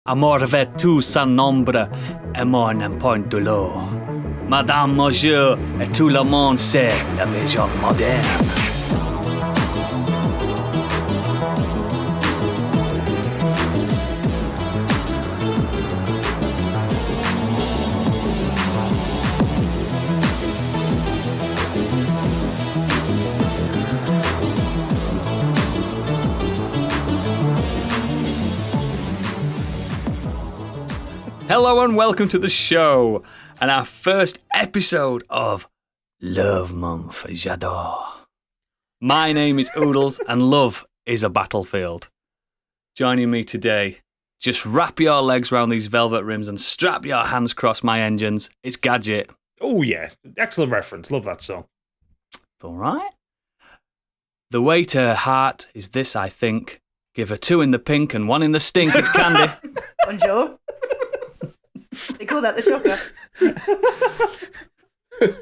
Amor vetu sans nombre, amour n'en point de l'eau. Madame, monsieur, et tout le monde sait la vision moderne. Hello and welcome to the show, and our first episode of Love Month. J'adore. My name is Oodles, and love is a battlefield. Joining me today, just wrap your legs around these velvet rims and strap your hands across my engines. It's Gadget. Oh yeah, excellent reference. Love that song. It's all right. The way to her heart is this, I think. Give her 2 in the pink and 1 in the stink. It's Candy. Bonjour. They call that the shocker.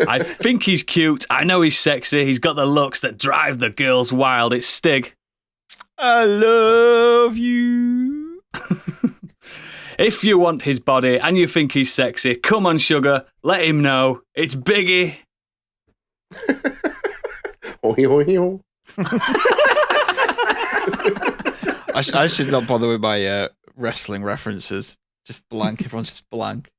I think he's cute. I know he's sexy. He's got the looks that drive the girls wild. It's Stig. I love you. If you want his body and you think he's sexy, come on, sugar. Let him know. It's Biggie. I should not bother with my wrestling references. Just blank. Everyone's just blank.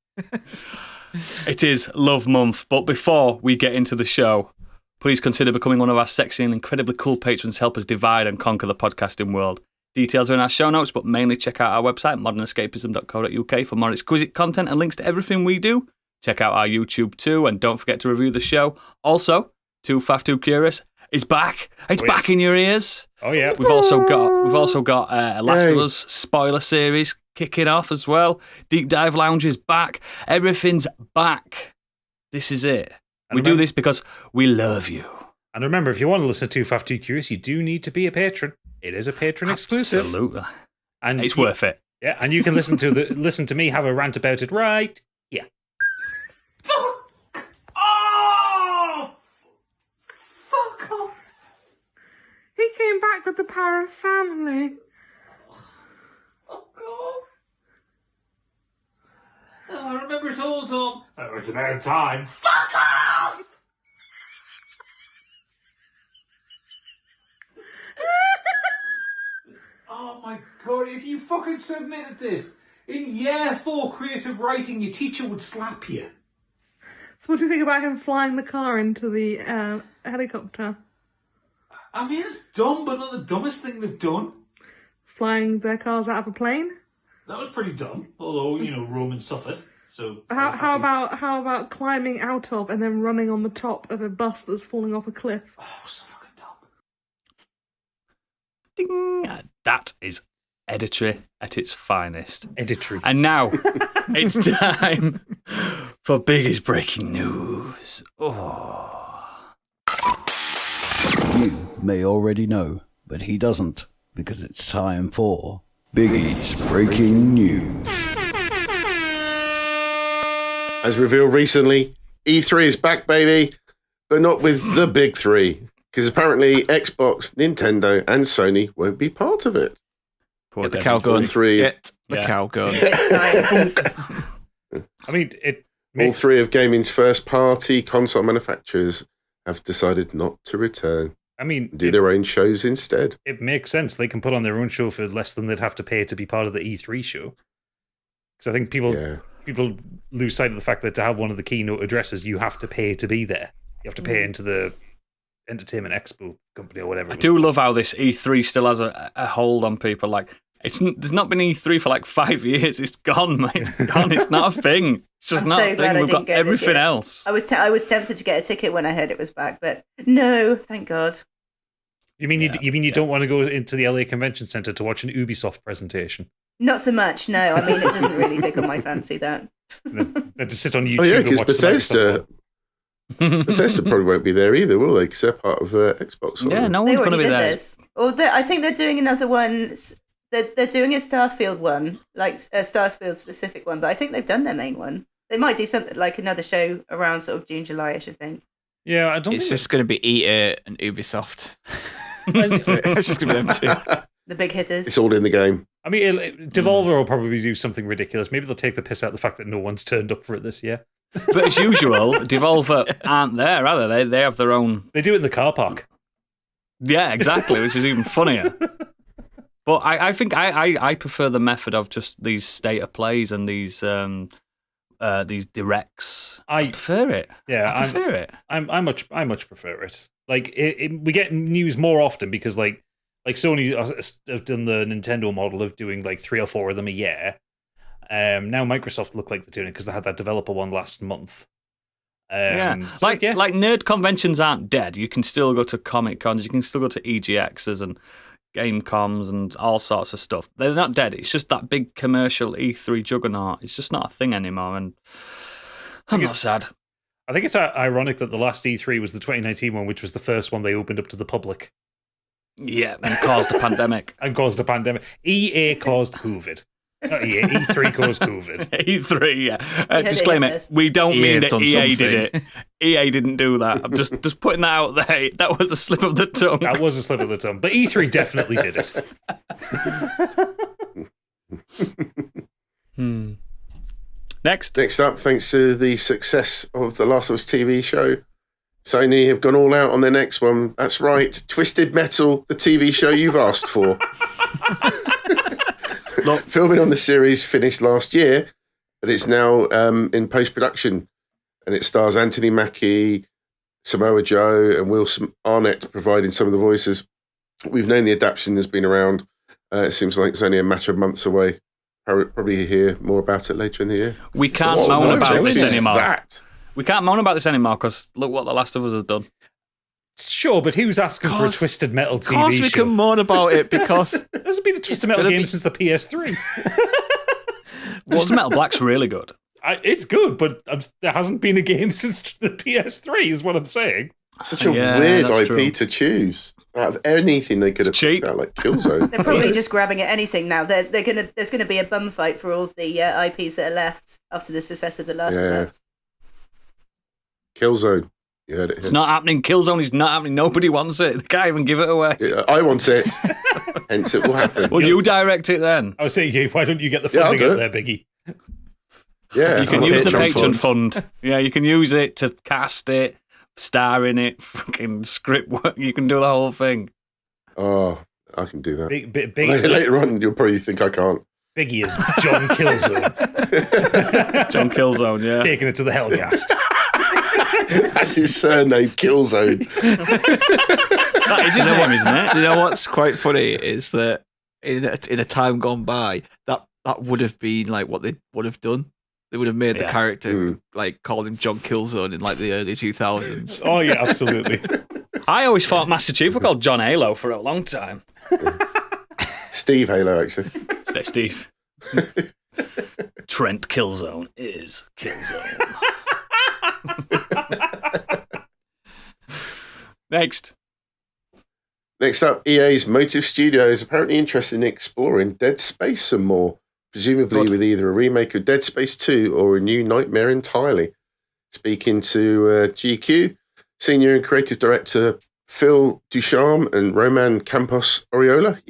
It is Love Month, but before we get into the show, please consider becoming one of our sexy and incredibly cool patrons to help us divide and conquer the podcasting world. Details are in our show notes, but mainly check out our website, modernescapism.co.uk, for more exquisite content and links to everything we do. Check out our YouTube too, and don't forget to review the show. Also, Too Faff Too Curious is back. It's back in your ears. Oh yeah. We've also got Last of Us spoiler series kicking off as well. Deep Dive Lounge is back. Everything's back. This is it. We do this because we love you. And remember, if you want to listen to Too Faff Too Curious, you do need to be a patron. It is a patron exclusive. Absolutely. And it's worth it. Yeah, and you can listen to me have a rant about it right. Yeah. Oh! Fuck off. He came back with the power of family. Fuck off. Oh, I remember it all, Tom. Oh, it's about time. Fuck off! Oh my god, if you fucking submitted this in year 4 creative writing, your teacher would slap you. So what do you think about him flying the car into the helicopter? I mean, it's dumb, but not the dumbest thing they've done. Flying their cars out of a plane? That was pretty dumb, although, you know, Roman suffered. So how about climbing out of and then running on the top of a bus that's falling off a cliff? Oh, so fucking dumb. Ding. That is editory at its finest. Editory. And now it's time for Biggie's breaking news. Oh. You may already know, but he doesn't, because it's time for Biggie's breaking news. As revealed recently, E3 is back, baby, but not with the big three, because apparently Xbox, Nintendo, and Sony won't be part of it. Get the cow gun. Get the cow gun. I mean, all 3 of gaming's first-party console manufacturers have decided not to return. I mean, do their own shows instead. It makes sense. They can put on their own show for less than they'd have to pay to be part of the E3 show. Because I think people lose sight of the fact that to have one of the keynote addresses, you have to pay to be there. You have to pay into the Entertainment Expo company or whatever. I do love how this E3 still has a hold on people. Like, there's not been E3 for like 5 years. It's gone, mate. It's gone. It's not a thing. It's just not a thing. We've got everything else. I was tempted to get a ticket when I heard it was back, but no, thank God. You mean you don't want to go into the LA Convention Center to watch an Ubisoft presentation? Not so much, no. I mean, it doesn't really tickle my fancy, that. Then to sit on YouTube because and watch Bethesda probably won't be there either, will they? Because they're part of Xbox. Yeah, no one's going to be there. This. I think they're doing another one. They're doing a Starfield one, like a Starfield specific one, but I think they've done their main one. They might do something like another show around sort of June, July-ish, I think. Yeah, I don't. It's just going to be EA and Ubisoft. It's just going to be them two. The big hitters. It's all in the game. I mean, Devolver will probably do something ridiculous. Maybe they'll take the piss out of the fact that no one's turned up for it this year. But as usual, Devolver aren't there, are they? They have their own. They do it in the car park. Yeah, exactly, which is even funnier. But I think I prefer the method of just these state of plays and these directs. I prefer it. Yeah, I prefer it. I much prefer it. Like we get news more often because like Sony have done the Nintendo model of doing like 3 or 4 of them a year. Now Microsoft look like they're doing it because they had that developer one last month. Like nerd conventions aren't dead. You can still go to Comic Cons, you can still go to EGXs and Game Coms and all sorts of stuff. They're not dead. It's just that big commercial E3 juggernaut. It's just not a thing anymore, and I'm not sad. I think it's ironic that the last E3 was the 2019 one, which was the first one they opened up to the public. Yeah, and caused a pandemic. EA caused COVID. Not EA, E3 caused COVID. E3, yeah. Disclaimer, we don't mean that EA did it. EA didn't do that. I'm just putting that out there. That was a slip of the tongue. That was a slip of the tongue. But E3 definitely did it. Next up, thanks to the success of the Last of Us TV show, Sony have gone all out on their next one. That's right, Twisted Metal, the TV show you've asked for. Look, filming on the series finished last year, but it's now in post-production, and it stars Anthony Mackie, Samoa Joe, and Will Arnett providing some of the voices. We've known the adaptation has been around. It seems like it's only a matter of months away. Probably hear more about it later in the year. We can't moan about this anymore. We can't moan about this anymore because look what The Last of Us has done. Sure, but who's asking for a Twisted Metal TV show? Of course we can moan about it because... There's been a Twisted Metal game since the PS3. Twisted Metal Black's really good. It's good, but there hasn't been a game since the PS3 is what I'm saying. Such a weird IP to choose. Out of anything they could have cheap. Out, like Killzone. They're probably just grabbing at anything now. There's gonna be a bum fight for all the IPs that are left after the success of The Last of Us. Killzone. You heard it here. It's not happening. Killzone is not happening. Nobody wants it. They can't even give it away. Yeah, I want it. Hence it will happen. Well, you direct it then. I was saying, why don't you get the funding out there, Biggie? Yeah, you can use the Patreon fund. Yeah, you can use it to cast it, star in it, fucking script work. You can do the whole thing. Oh, I can do that. Big, later on, you'll probably think I can't. Biggie is John Killzone. John Killzone, yeah. Taking it to the Hellcast. That's his surname, Killzone. That is his name, isn't it? Do you know what's quite funny is that in a time gone by, that would have been like what they would have done. They would have made the character like called him John Killzone in like the early 2000s. Oh yeah, absolutely. I always thought Master Chief were called John Halo for a long time. Steve Halo, actually. Steve. Trent Killzone is Killzone. Next up, EA's Motive Studio is apparently interested in exploring Dead Space some more, presumably with either a remake of Dead Space 2 or a new Nightmare entirely. Speaking to GQ, Senior and Creative Director Phil Ducharme and Roman Campos Oriola,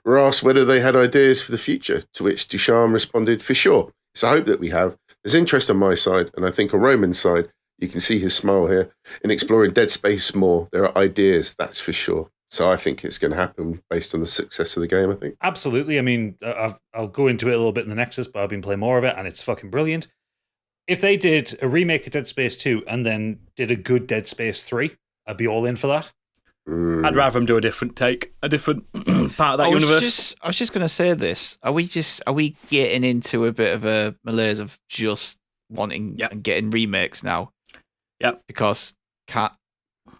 were asked whether they had ideas for the future, to which Ducharme responded, "For sure, it's a hope that we have. There's interest on my side, and I think on Roman's side, you can see his smile here, in exploring Dead Space more. There are ideas, that's for sure." So I think it's going to happen based on the success of the game, I think. Absolutely. I mean, I'll go into it a little bit in the Nexus, but I've been playing more of it, and it's fucking brilliant. If they did a remake of Dead Space 2 and then did a good Dead Space 3, I'd be all in for that. I'd rather them do a different part of that universe. I was just going to say this. Are we getting into a bit of a malaise of just wanting and getting remakes now? Yep. Because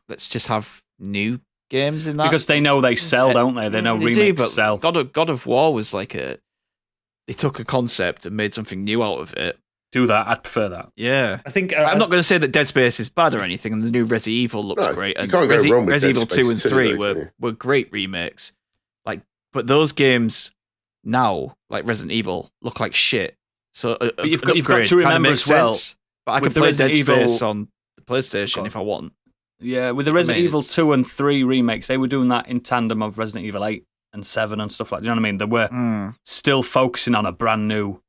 let's just have new games in that. Because they know they sell, don't they? They know remakes sell. God of War was like they took a concept and made something new out of it. Do that. I'd prefer that. Yeah. I think I'm not going to say that Dead Space is bad or anything, and the new Resident Evil looks great. And you can't go wrong with Resident Evil Dead Space 2 and 3 though, were great remakes. But those games now, like Resident Evil, look like shit. So but you've got to remember as well. Sense. But I can play Dead Space on the PlayStation if I want. Yeah, with the Resident Evil 2 and 3 remakes, they were doing that in tandem of Resident Evil 8 and 7 and stuff like that. You know what I mean? They were still focusing on a brand new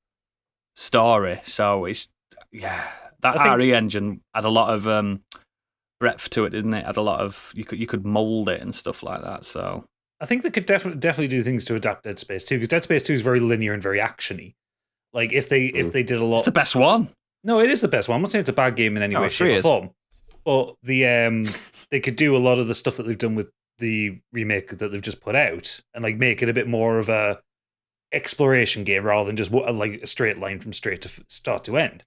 story. So it's, that RE engine had a lot of breadth to it, didn't it? Had a lot of, you could mold it and stuff like that. So I think they could definitely do things to adapt Dead Space 2, because Dead Space 2 is very linear and very actiony. Like if they did a lot, it's the best one. No, it is the best one. I'm not saying it's a bad game in any way, shape, or form. But they could do a lot of the stuff that they've done with the remake that they've just put out, and like make it a bit more of a exploration game rather than just like a straight line from start to end.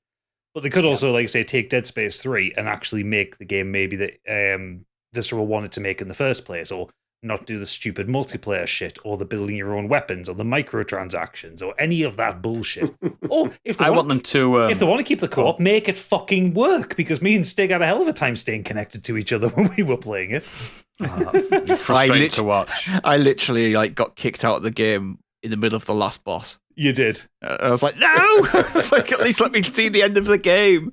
But they could also, like, say, take Dead Space 3 and actually make the game maybe that Visceral wanted to make in the first place, or not do the stupid multiplayer shit, or the building your own weapons, or the microtransactions, or any of that bullshit. Or if they want to keep the co-op, make it fucking work, because me and Stig had a hell of a time staying connected to each other when we were playing it. Frustrating to watch. I literally got kicked out of the game in the middle of the last boss. You did. I was like, no! It's like, at least let me see the end of the game.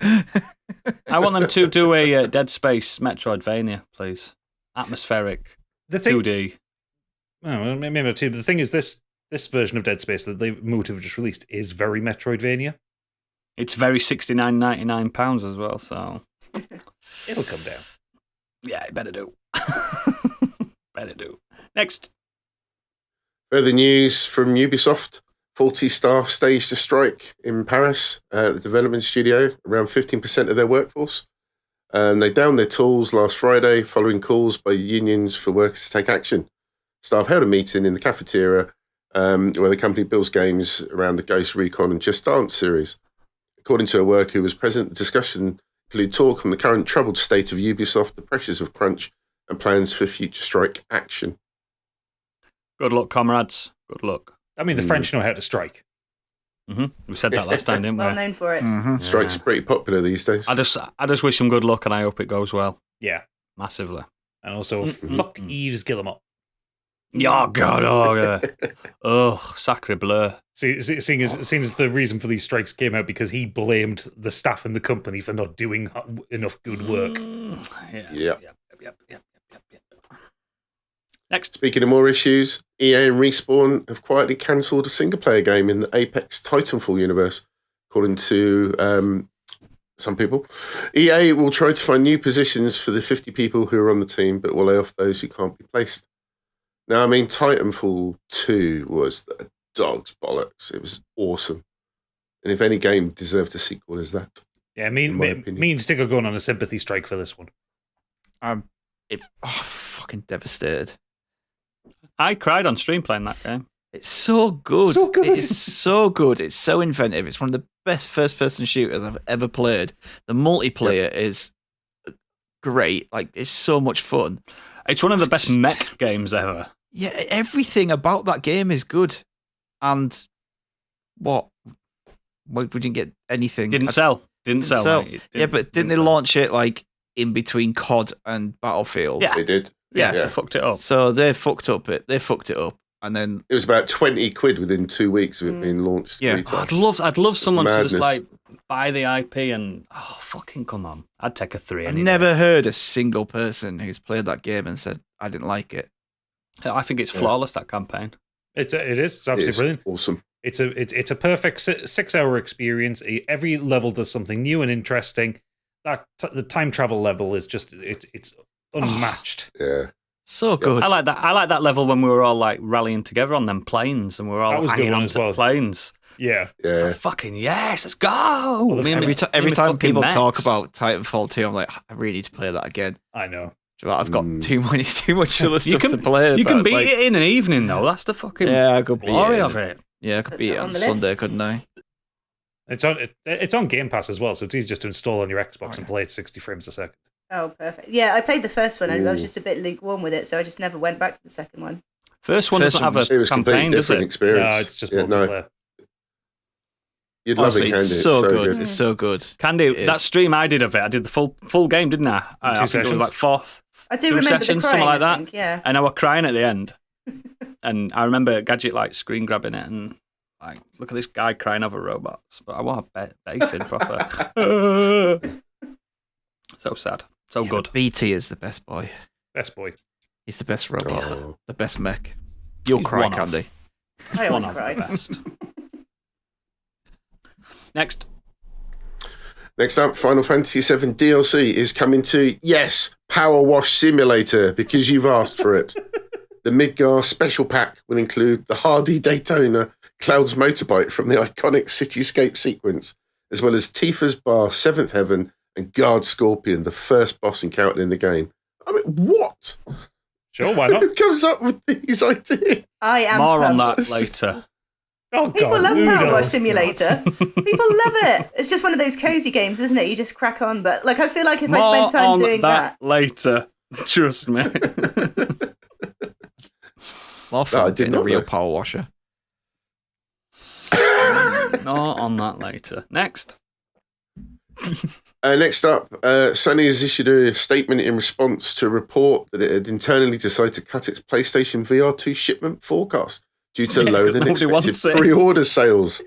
I want them to do a Dead Space Metroidvania, please. Atmospheric, 2D. Oh, maybe not 2D. The thing is, this version of Dead Space that they've just released is very Metroidvania. It's very £69.99 as well, so... It'll come down. Yeah, it better do. Better do. Next. Further news from Ubisoft. 40 staff staged a strike in Paris, the development studio, around 15% of their workforce. They downed their tools last Friday following calls by unions for workers to take action. Staff held a meeting in the cafeteria where the company builds games around the Ghost Recon and Just Dance series. According to a worker who was present, the discussion included talk on the current troubled state of Ubisoft, the pressures of crunch, and plans for future strike action. Good luck, comrades. Good luck. I mean, the French know how to strike. Mm-hmm. We said that last time, didn't we? Well known for it. Mm-hmm. Strikes are pretty popular these days. I just wish them good luck, and I hope it goes well. Yeah. Massively. And also, fuck Yves Guillemot. Oh, God. Oh, yeah. Ugh, sacre bleu. Seeing as the reason for these strikes came out because he blamed the staff in the company for not doing enough good work. Yep. Next. Speaking of more issues, EA and Respawn have quietly cancelled a single-player game in the Apex Titanfall universe, according to some people. EA will try to find new positions for the 50 people who are on the team, but will lay off those who can't be placed. Now, I mean, Titanfall 2 was the dog's bollocks. It was awesome. And if any game deserved a sequel, is that. Yeah, me and Stig are going on a sympathy strike for this one. Fucking devastated. I cried on stream playing that game. It's so good. So good. It's so good. It's so inventive. It's one of the best first-person shooters I've ever played. The multiplayer is great. Like, it's so much fun. It's one of the best mech games ever. Yeah, everything about that game is good. And we didn't get anything. Didn't sell. Mate. But didn't they launch it like in between COD and Battlefield? They did. Yeah, they fucked it up. So they fucked up, and then it was about 20 quid within 2 weeks of it being launched. Yeah, 3 times. I'd love someone to madness. just like buy the IP and fucking come on. I'd take a 3. I've never heard a single person who's played that game and said I didn't like it. I think it's flawless, that campaign. It is. It's absolutely brilliant. Awesome. It's a perfect 6-hour experience. Every level does something new and interesting. The time travel level is just it's unmatched. Yeah. So good. I like that level when we were all like rallying together on them planes and we were all hanging on to planes. Yeah. It's like, fucking yes, let's go. Every time people talk about Titanfall 2, I'm like, I really need to play that again. I know. I've got too much other stuff to play. You can beat it in an evening though. That's the fucking I could glory of it. Yeah, I could beat it on Sunday, couldn't I? It's on Game Pass as well, so it's easy just to install on your Xbox and play at 60 frames a second. Oh, perfect. Yeah, I played the first one and I was just a bit lukewarm with it, so I just never went back to the second one. First one doesn't have a campaign, does it? Experience. No, it's just multiplayer. No. You'd love it, Candy. It's so good. It's so good. Candy, that stream I did of it, I did the full game, didn't I? I think it was like 4 I do 2 remember sessions, the crying, something like that. I think, yeah. And I was crying at the end. And I remember Gadget like screen grabbing it and like, look at this guy crying over robots. But I want a bathing proper. So sad. So good. BT is the best boy. Best boy. He's the best robot. The best mech. You'll He's cry, one off. Candy. I always One of cry. the best. Next. Next up, Final Fantasy VII DLC is coming to, yes, Powerwash Simulator, because you've asked for it. The Midgar special pack will include the Hardy Daytona Cloud's motorbike from the iconic Cityscape sequence, as well as Tifa's Bar, Seventh Heaven, and Guard Scorpion, the first boss encountered in the game. I mean, what? Sure, why not? Who comes up with these ideas? I am More on pumped. that later. Oh, People God, love Powerwash noodles. Simulator. People love it. It's just one of those cozy games, isn't it? You just crack on. But like, I feel like if I More spend time on doing that, later. Trust me. More I fun did being a not real know. power washer. More on that later. Next. Next up, Sony has issued a statement in response to a report that it had internally decided to cut its PlayStation VR 2 shipment forecast due to lower than nobody wants expected it. pre-order sales.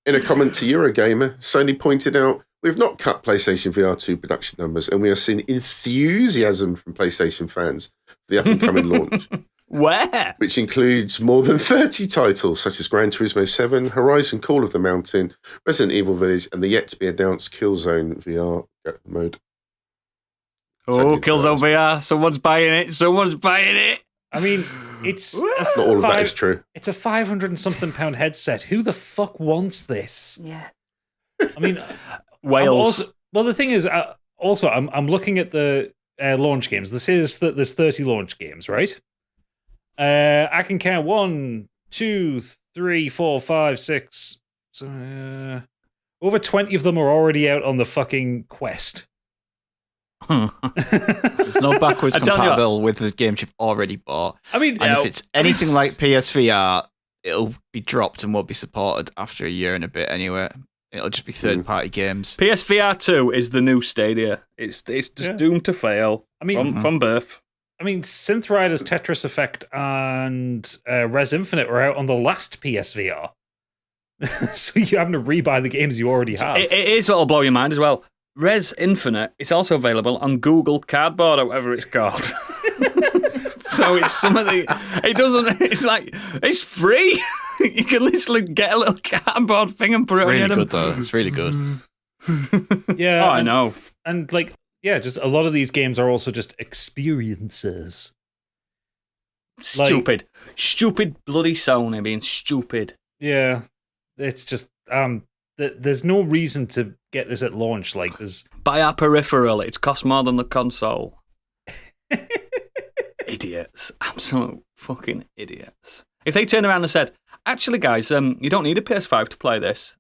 In a comment to Eurogamer, Sony pointed out, "We've not cut PlayStation VR 2 production numbers, and we are seeing enthusiasm from PlayStation fans for the up-and-coming launch, Where? which includes more than 30 titles such as Gran Turismo 7, Horizon Call of the Mountain, Resident Evil Village, and the yet-to-be-announced Killzone VR mode." Oh, Second Killzone sales. VR. Someone's buying it. Someone's buying it. I mean, it's a Not all of that is true. It's a 500 and something pound headset. Who the fuck wants this? yeah. I mean, Wales. the thing is, I'm looking at the launch games. This is that there's 30 launch games, right? I can count 1, 2, 3, 4, 5, 6. Over 20 of them are already out on the fucking Quest. There's no backwards I tell you what. compatible with the games you've already bought. I mean, And if it's anything like PSVR, it'll be dropped and won't be supported after a year and a bit anyway. It'll just be third-party games. PSVR 2 is the new Stadia. It's just doomed to fail. I mean, from birth. I mean, Synth Riders, Tetris Effect, and Res Infinite were out on the last PSVR. So you're having to rebuy the games you already have. It is what'll blow your mind as well. Res Infinite is also available on Google Cardboard or whatever it's called. So it's some of the. It doesn't. It's like it's free. You can literally get a little cardboard thing and put it on Really your good though. It's really good. Yeah, Oh, I know. And like, yeah, just a lot of these games are also just experiences. Stupid bloody Sony being stupid. Yeah, it's just there's no reason to get this at launch. Like, there's Buy our peripheral. It's cost more than the console. Idiots. Absolute fucking idiots. If they turned around and said, actually, guys, you don't need a PS5 to play this,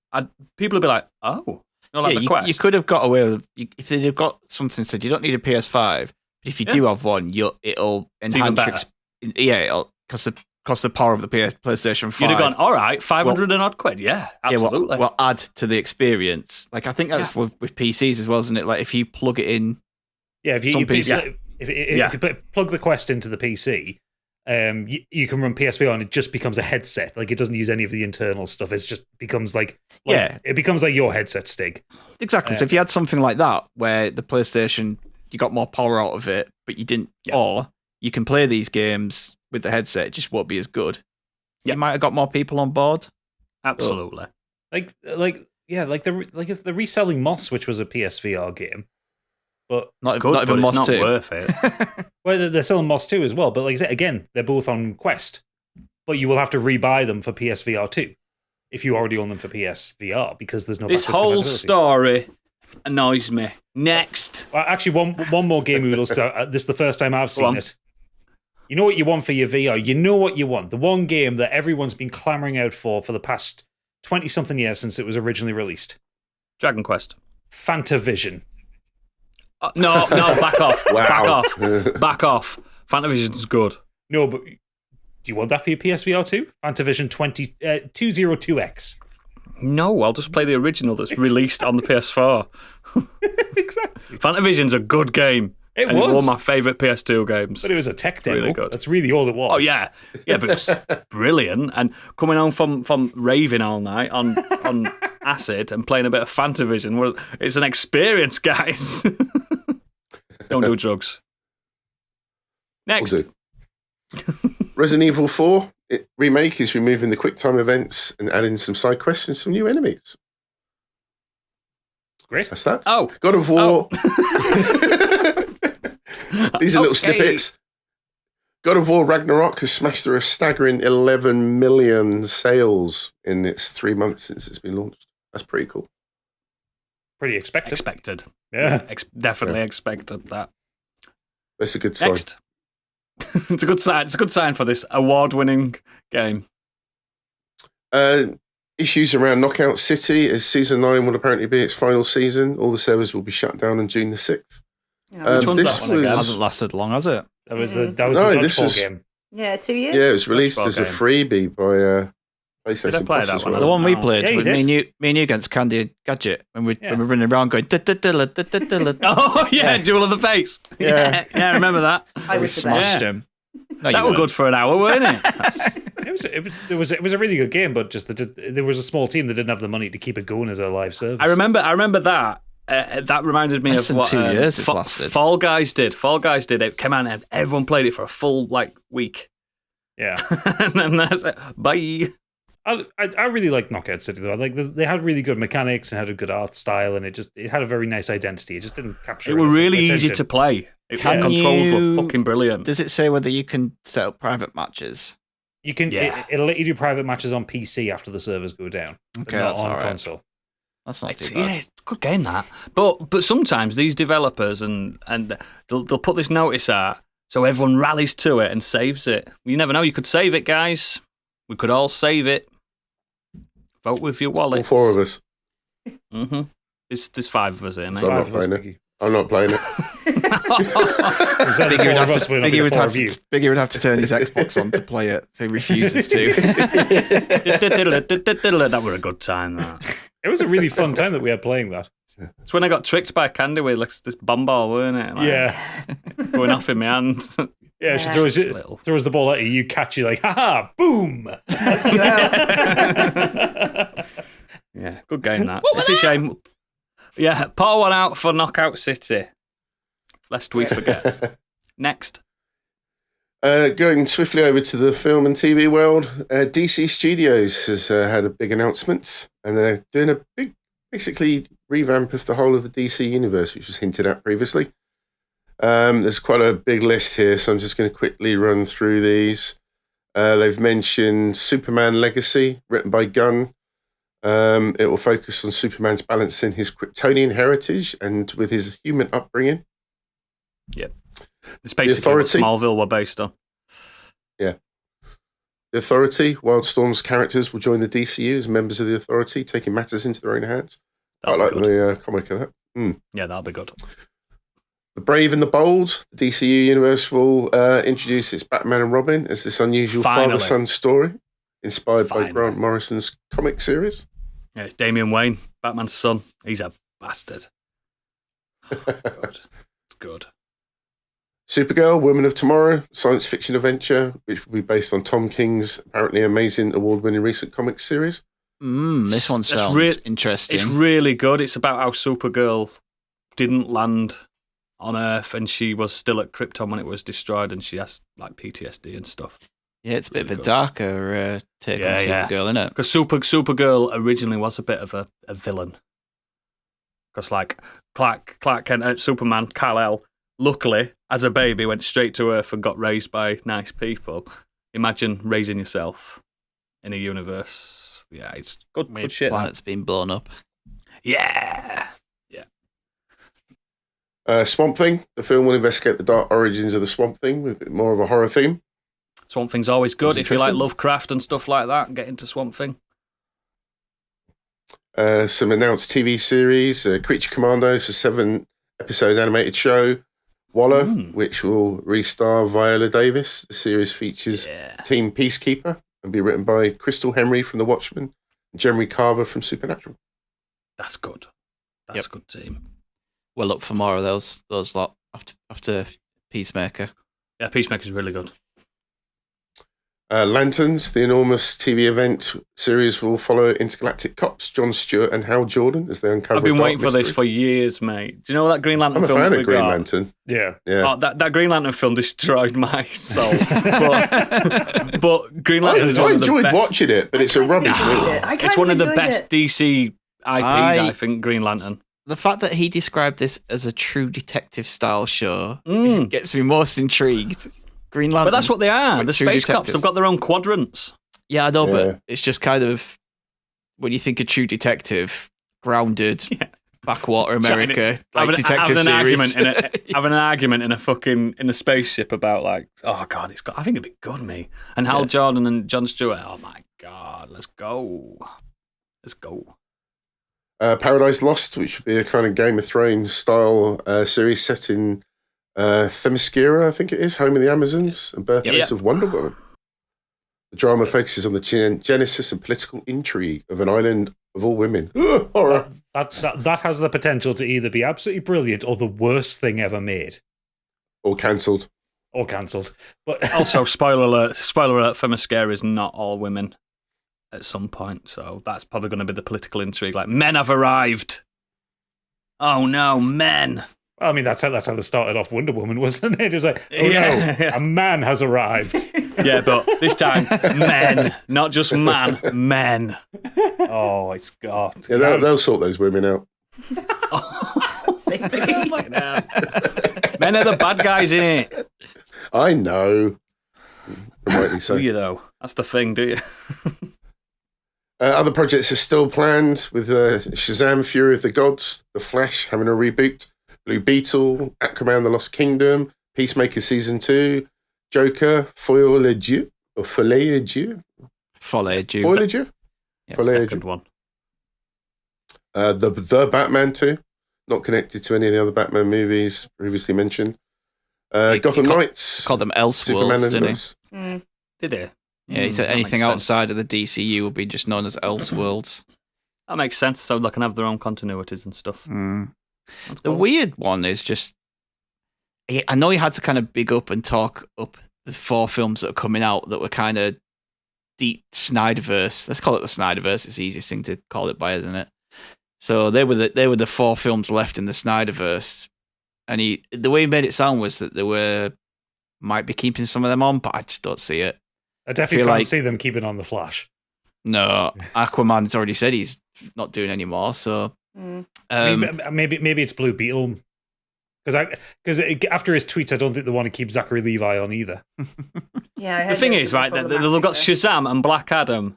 people would be like, oh. Like the Quest. You could have got away with if they'd have got something said you don't need a PS5, but if you do have one, it'll even enhance your it'll cost the power of the PlayStation 5. You'd have gone, all right, 500 and odd quid. Yeah, absolutely. Yeah, well, add to the experience. Like I think that's with PCs as well, isn't it? Like if you plug it in, yeah. If you Some if you plug the Quest into the PC, you can run PSVR and it just becomes a headset. Like it doesn't use any of the internal stuff. It just becomes like it becomes like your headset stick. Exactly. So if you had something like that where the PlayStation, you got more power out of it, but you didn't, or you can play these games with the headset, it just won't be as good. You might have got more people on board. Absolutely. Like the reselling Moss, which was a PSVR game, but Not Good, even but Moss it's not 2. worth it. well, they're selling Moss 2 as well. But like I said, again, they're both on Quest, but you will have to rebuy them for PSVR 2 if you already own them for PSVR because there's no. This backwards whole compatibility. story annoys me. Next. Well, actually, one more game we will. This is the first time I've seen it. You know what you want for your VR. You know what you want. The one game that everyone's been clamoring out for the past 20-something years since it was originally released. Dragon Quest. Fantavision. No, back off. Wow. Back off. Fantavision's good. No, but do you want that for your PSVR 2? Fantavision 202X. No, I'll just play the original that's released on the PS4. Exactly. Fantavision's a good game. It and was. one of my favourite PS2 games. But it was a tech demo. Really good. That's really all it was. Oh, yeah. Yeah, but it was brilliant. And coming home from raving all night on acid and playing a bit of Fantavision, it's an experience, guys. Don't do drugs. Next. Will do. Resident Evil 4 remake is removing the quick time events and adding some side quests and some new enemies. Great. That's that. Oh, God of War. These are little snippets. God of War Ragnarok has smashed through a staggering 11 million sales in its 3 months since it's been launched. That's pretty cool. Pretty expected. Expected. Yeah. Definitely expected that. That's a good sign. Next. It's a good sign. It's a good sign for this award-winning game. Issues around Knockout City, as Season 9 will apparently be its final season. All the servers will be shut down on June the 6th. Yeah, Which one's this that one again? It hasn't lasted long, has it? That was the No, Dodgeball game. yeah, 2 years. Yeah, it was released Dodgeball as a game. freebie by PlayStation Did I play Plus that as one? well. The one we No. played Yeah, you with did. me and you against Candy and Gadget when we Yeah. when we were running around going. Oh, yeah, Duel of the Face. Yeah. Yeah, I remember that. I We was the smashed best. him. No, That you was weren't. good for an hour, weren't it? It was a really good game, but just there was a small team that didn't have the money to keep it going as a live service. I remember that. That reminded me Less of than what 2 years it's lasted. Fall Guys did. Fall Guys did. It came out and everyone played it for a full week. Yeah. And then that's it. Bye. I really like Knockout City though. Like they had really good mechanics and had a good art style, and it had a very nice identity. It just didn't capture. It were enough really attention. easy to play. The Can controls were you- fucking brilliant. Does it say whether you can set up private matches? You can. Yeah. It'll let you do private matches on PC after the servers go down. but Okay, not that's on all right. console. That's not It's, too bad. yeah, it's a good game that. But sometimes these developers and they'll put this notice out so everyone rallies to it and saves it. You never know. You could save it, guys. We could all save it. Vote with your wallet. All four of us. Mm-hmm. There's 5 of us here, mate. So I'm not Five of us, playing it. Biggie. I'm not playing it. Is that the Biggie would, four of have us, to, we're not Biggie, the would four have of you. to, Biggie would have to turn his Xbox on to play it, so he refuses to. That were a good time, that. It was a really fun time that we had playing that. It's when I got tricked by Candy with this bomb ball, weren't it? Yeah. Going off in my hand. Yeah, she Yeah. throws Little. throws the ball at you, you catch it like, haha, boom! Yeah, good game that. It's a shame. Yeah, pour one out for Knockout City. Lest we forget. Next. Going swiftly over to the film and TV world, DC Studios has had a big announcement, and they're doing a big, basically, revamp of the whole of the DC universe, which was hinted at previously. There's quite a big list here, so I'm just going to quickly run through these. They've mentioned Superman Legacy, written by Gunn. It will focus on Superman's balancing his Kryptonian heritage and with his human upbringing. Yep. It's basically Authority. what Smallville were based on. The Authority, Wildstorm's characters will join the DCU as members of the Authority, taking matters into their own hands. I That'll like be good. the comic of that. Yeah, that'll be good. The Brave and the Bold, the DCU universe will introduce its Batman and Robin as this unusual Finally. father-son story, inspired by Finally. Grant Morrison's comic series. Yeah, it's Damian Wayne, Batman's son. He's a bastard. Good. It's good. Supergirl, Women of Tomorrow, science fiction adventure, which will be based on Tom King's apparently amazing award-winning recent comic series. This one That's sounds interesting. It's really good. It's about how Supergirl didn't land on Earth and she was still at Krypton when it was destroyed and she has like PTSD and stuff. Yeah, it's a bit of Really a good. darker take Yeah, on yeah. Supergirl, isn't it? Because Supergirl originally was a bit of a villain. Because like Clark Kent, Superman, Kal-El, luckily as a baby went straight to Earth and got raised by nice people. Imagine raising yourself in a universe. Yeah, it's good shit. Planet's been blown up. Yeah. Swamp Thing, the film will investigate the dark origins of the Swamp Thing with a bit more of a horror theme. Swamp Thing's always good. That's If you like interesting. Lovecraft and stuff like that, get into Swamp Thing. Some announced TV series, Creature Commandos, a 7-episode animated show. Waller, which will re-star Viola Davis. The series features Team Peacekeeper and be written by Crystal Henry from The Watchmen and Jeremy Carver from Supernatural. That's good. That's a good team. We'll look for more of those lot after Peacemaker. Yeah, Peacemaker's really good. Lanterns, the enormous TV event series, will follow intergalactic cops Jon Stewart and Hal Jordan as they uncover. I've been a dark waiting for this mystery. for years, mate. Do you know that Green Lantern I'm a film? fan that of we Green got? Lantern. Yeah. Oh, that Green Lantern film destroyed my soul. but Green Lantern is I one of the enjoyed best. watching it, but it's a rubbish movie. It's one of the best DC IPs, I think. Green Lantern. The fact that he described this as a true detective style show gets me most intrigued. Green Lantern. But that's what they are. with The true space cops detectives. have got their own quadrants. Yeah, I know, Yeah. but it's just kind of when you think of True Detective, grounded, backwater America, like detective series. Having an argument in a fucking in a spaceship about like, oh god, I think it'd be good, me and Hal Jordan and Jon Stewart. Oh my god, let's go. Paradise Lost, which would be a kind of Game of Thrones style series set in Themyscira, I think it is, home of the Amazons and birthplace of Wonder Woman. The drama focuses on the genesis and political intrigue of an island of all women. Horror. That has the potential to either be absolutely brilliant or the worst thing ever made. Or cancelled. Or cancelled. But Also, spoiler alert, Themyscira is not all women at some point, so that's probably going to be the political intrigue. Like, men have arrived. Oh no, men. I mean, that's how they started off Wonder Woman, wasn't it? It was like, a man has arrived. Yeah, but this time, men, not just man, men. Oh, it's God. Yeah, they'll sort those women out. Men are the bad guys in it. I know. Rightly so. Do you, though? That's the thing, do you? Other projects are still planned with Shazam, Fury of the Gods, The Flash having a reboot, Blue Beetle, Aquaman, The Lost Kingdom, Peacemaker Season 2, Joker, Folie à Dieu, or Folie à Dieu? Folie à Dieu. Folie à Dieu? Yeah, Folie à Second Dieu. one. The Batman 2, not connected to any of the other Batman movies previously mentioned. Gotham Knights. Called them Superman Elseworlds, and didn't he? Lois. Did he? Yeah, he said that anything makes sense. outside of the DCU will be just known as Elseworlds. That makes sense, so they can have their own continuities and stuff. That's The cool. weird one is just, I know he had to kind of big up and talk up the 4 films that are coming out that were kind of deep Snyderverse. Let's call it the Snyderverse. It's the easiest thing to call it by, isn't it? So they were the 4 films left in the Snyderverse, and the way he made it sound was that might be keeping some of them on, but I just don't see it. I definitely feel can't like- see them keeping on The Flash. No, Aquaman's already said he's not doing any more. So Maybe it's Blue Beetle. Because after his tweets, I don't think they want to keep Zachary Levi on either. Yeah, I The heard thing there was is, some right, they've problematic got stuff. Shazam and Black Adam.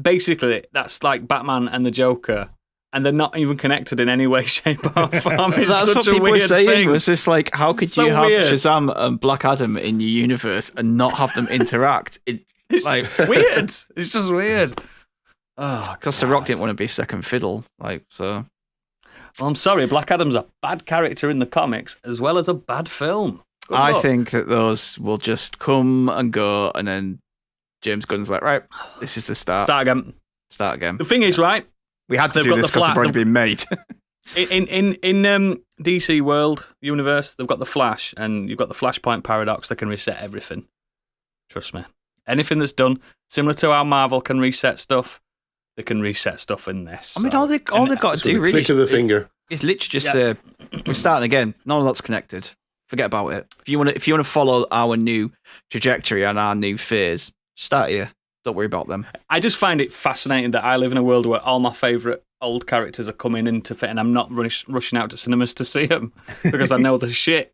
Basically, that's like Batman and the Joker, and they're not even connected in any way, shape, or form. It's that's such what a people were weird saying. thing. Was just like, how could So you have weird. Shazam and Black Adam in your universe and not have them interact? It's like weird. It's just weird. Oh, because The Rock didn't want to be second fiddle. So. Well, I'm sorry, Black Adam's a bad character in the comics as well as a bad film. Good I luck. think that those will just come and go, and then James Gunn's like, right, this is the start. Start again. again. The thing is, right, We had to they've do got this the because flat- it's already been made. in DC World universe, they've got the Flash, and you've got the Flashpoint paradox that can reset everything. Trust me. Anything that's done similar to how Marvel can reset stuff, they can reset stuff in this. I mean, so- all they've got to do really Click of the finger. is literally just say, we're starting again. None of that's connected. Forget about it. If you want to follow our new trajectory and our new phase, start here. Don't worry about them. I just find it fascinating that I live in a world where all my favourite old characters are coming into fit, and I'm not rushing out to cinemas to see them because I know the shit.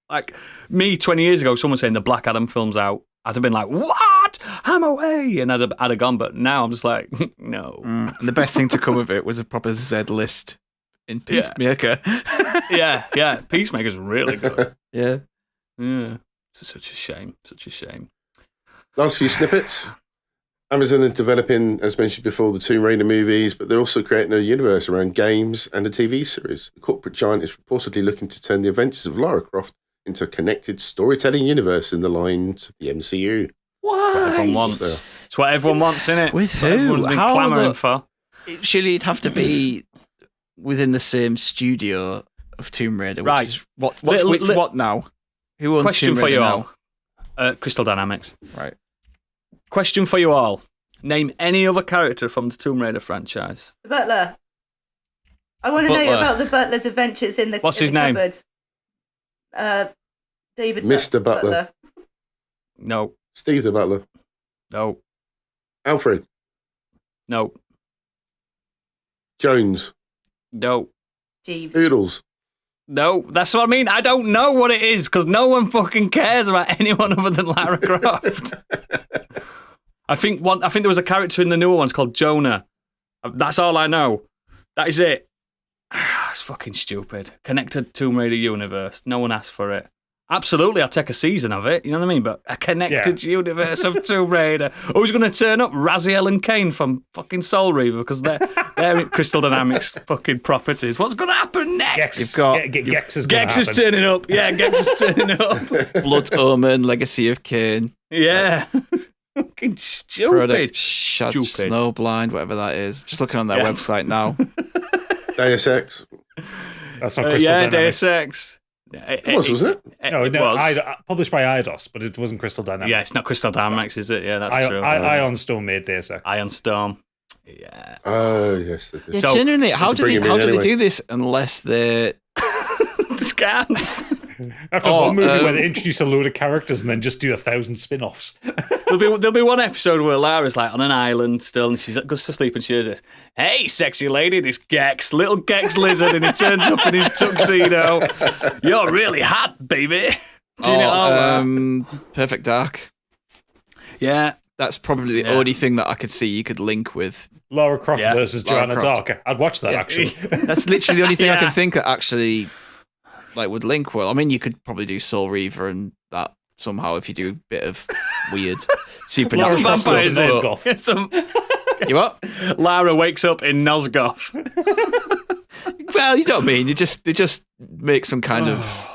Like me 20 years ago, someone saying the Black Adam film's out, I'd have been like, "What? I'm away," and I'd have gone. But now I'm just like, no. And the best thing to come of it was a proper Z list in Peacemaker. Yeah. Peacemaker's really good. Yeah. It's such a shame. Such a shame. Last few snippets. Amazon are developing, as mentioned before, the Tomb Raider movies, but they're also creating a universe around games and a TV series. The corporate giant is reportedly looking to turn the adventures of Lara Croft into a connected storytelling universe in the lines of the MCU. What everyone wants. It's what everyone wants, innit? With It's what who? everyone's been How clamouring the- for. Surely it'd have to be within the same studio of Tomb Raider. Which Right. Is what now? Who owns Question Tomb for Raider you now? all. Crystal Dynamics. Right. Question for you all. Name any other character from the Tomb Raider franchise. The butler. I want to know about the butler's adventures in the What's his name? cupboard. David Mr. Butler. No. Steve the Butler. No. Alfred. No. Jones. No. Jeeves. Oodles. No. That's what I mean. I don't know what it is because no one fucking cares about anyone other than Lara Croft. I think there was a character in the newer ones called Jonah. That's all I know. That is it. It's fucking stupid. Connected Tomb Raider universe. No one asked for it. Absolutely, I'll take a season of it. You know what I mean? But a connected universe of Tomb Raider. Who's going to turn up? Raziel and Kane from fucking Soul Reaver because they're Crystal Dynamics fucking properties. What's going to happen next? You've got Gex is turning up. Yeah, Gex is turning up. Blood Omen, Legacy of Kain. Yeah. Fucking stupid. Product Snowblind, whatever that is. Just looking on their website now. Deus Ex. That's not Crystal Dynamics. Deus Ex. It was, wasn't it? No, it was. Published by Eidos, but it wasn't Crystal Dynamics. Yeah, it's not Crystal Dynamics, is it? Yeah, that's true. Ion Storm made Deus Ex. Ion Storm. Yeah. Oh, yes. Yeah, so, genuinely, how do they do this unless they're scanned? After one movie where they introduce a load of characters and then just do 1,000 spin-offs. There'll be one episode where Lara's like on an island still and she goes to sleep and she hears this, "Hey, sexy lady, this Gex, little Gex lizard," and he turns up in his tuxedo. "You're really hot, baby." Perfect Dark. Yeah. That's probably the only thing that I could see you could link with. Lara Croft versus Joanna Dark. I'd watch that, actually. That's literally the only thing I can think that actually would link well. I mean, you could probably do Soul Reaver and that somehow if you do a bit of weird supernatural vampires stuff. You what? Lara wakes up in Nosgoth. Well, you know what I mean. They just make some kind of,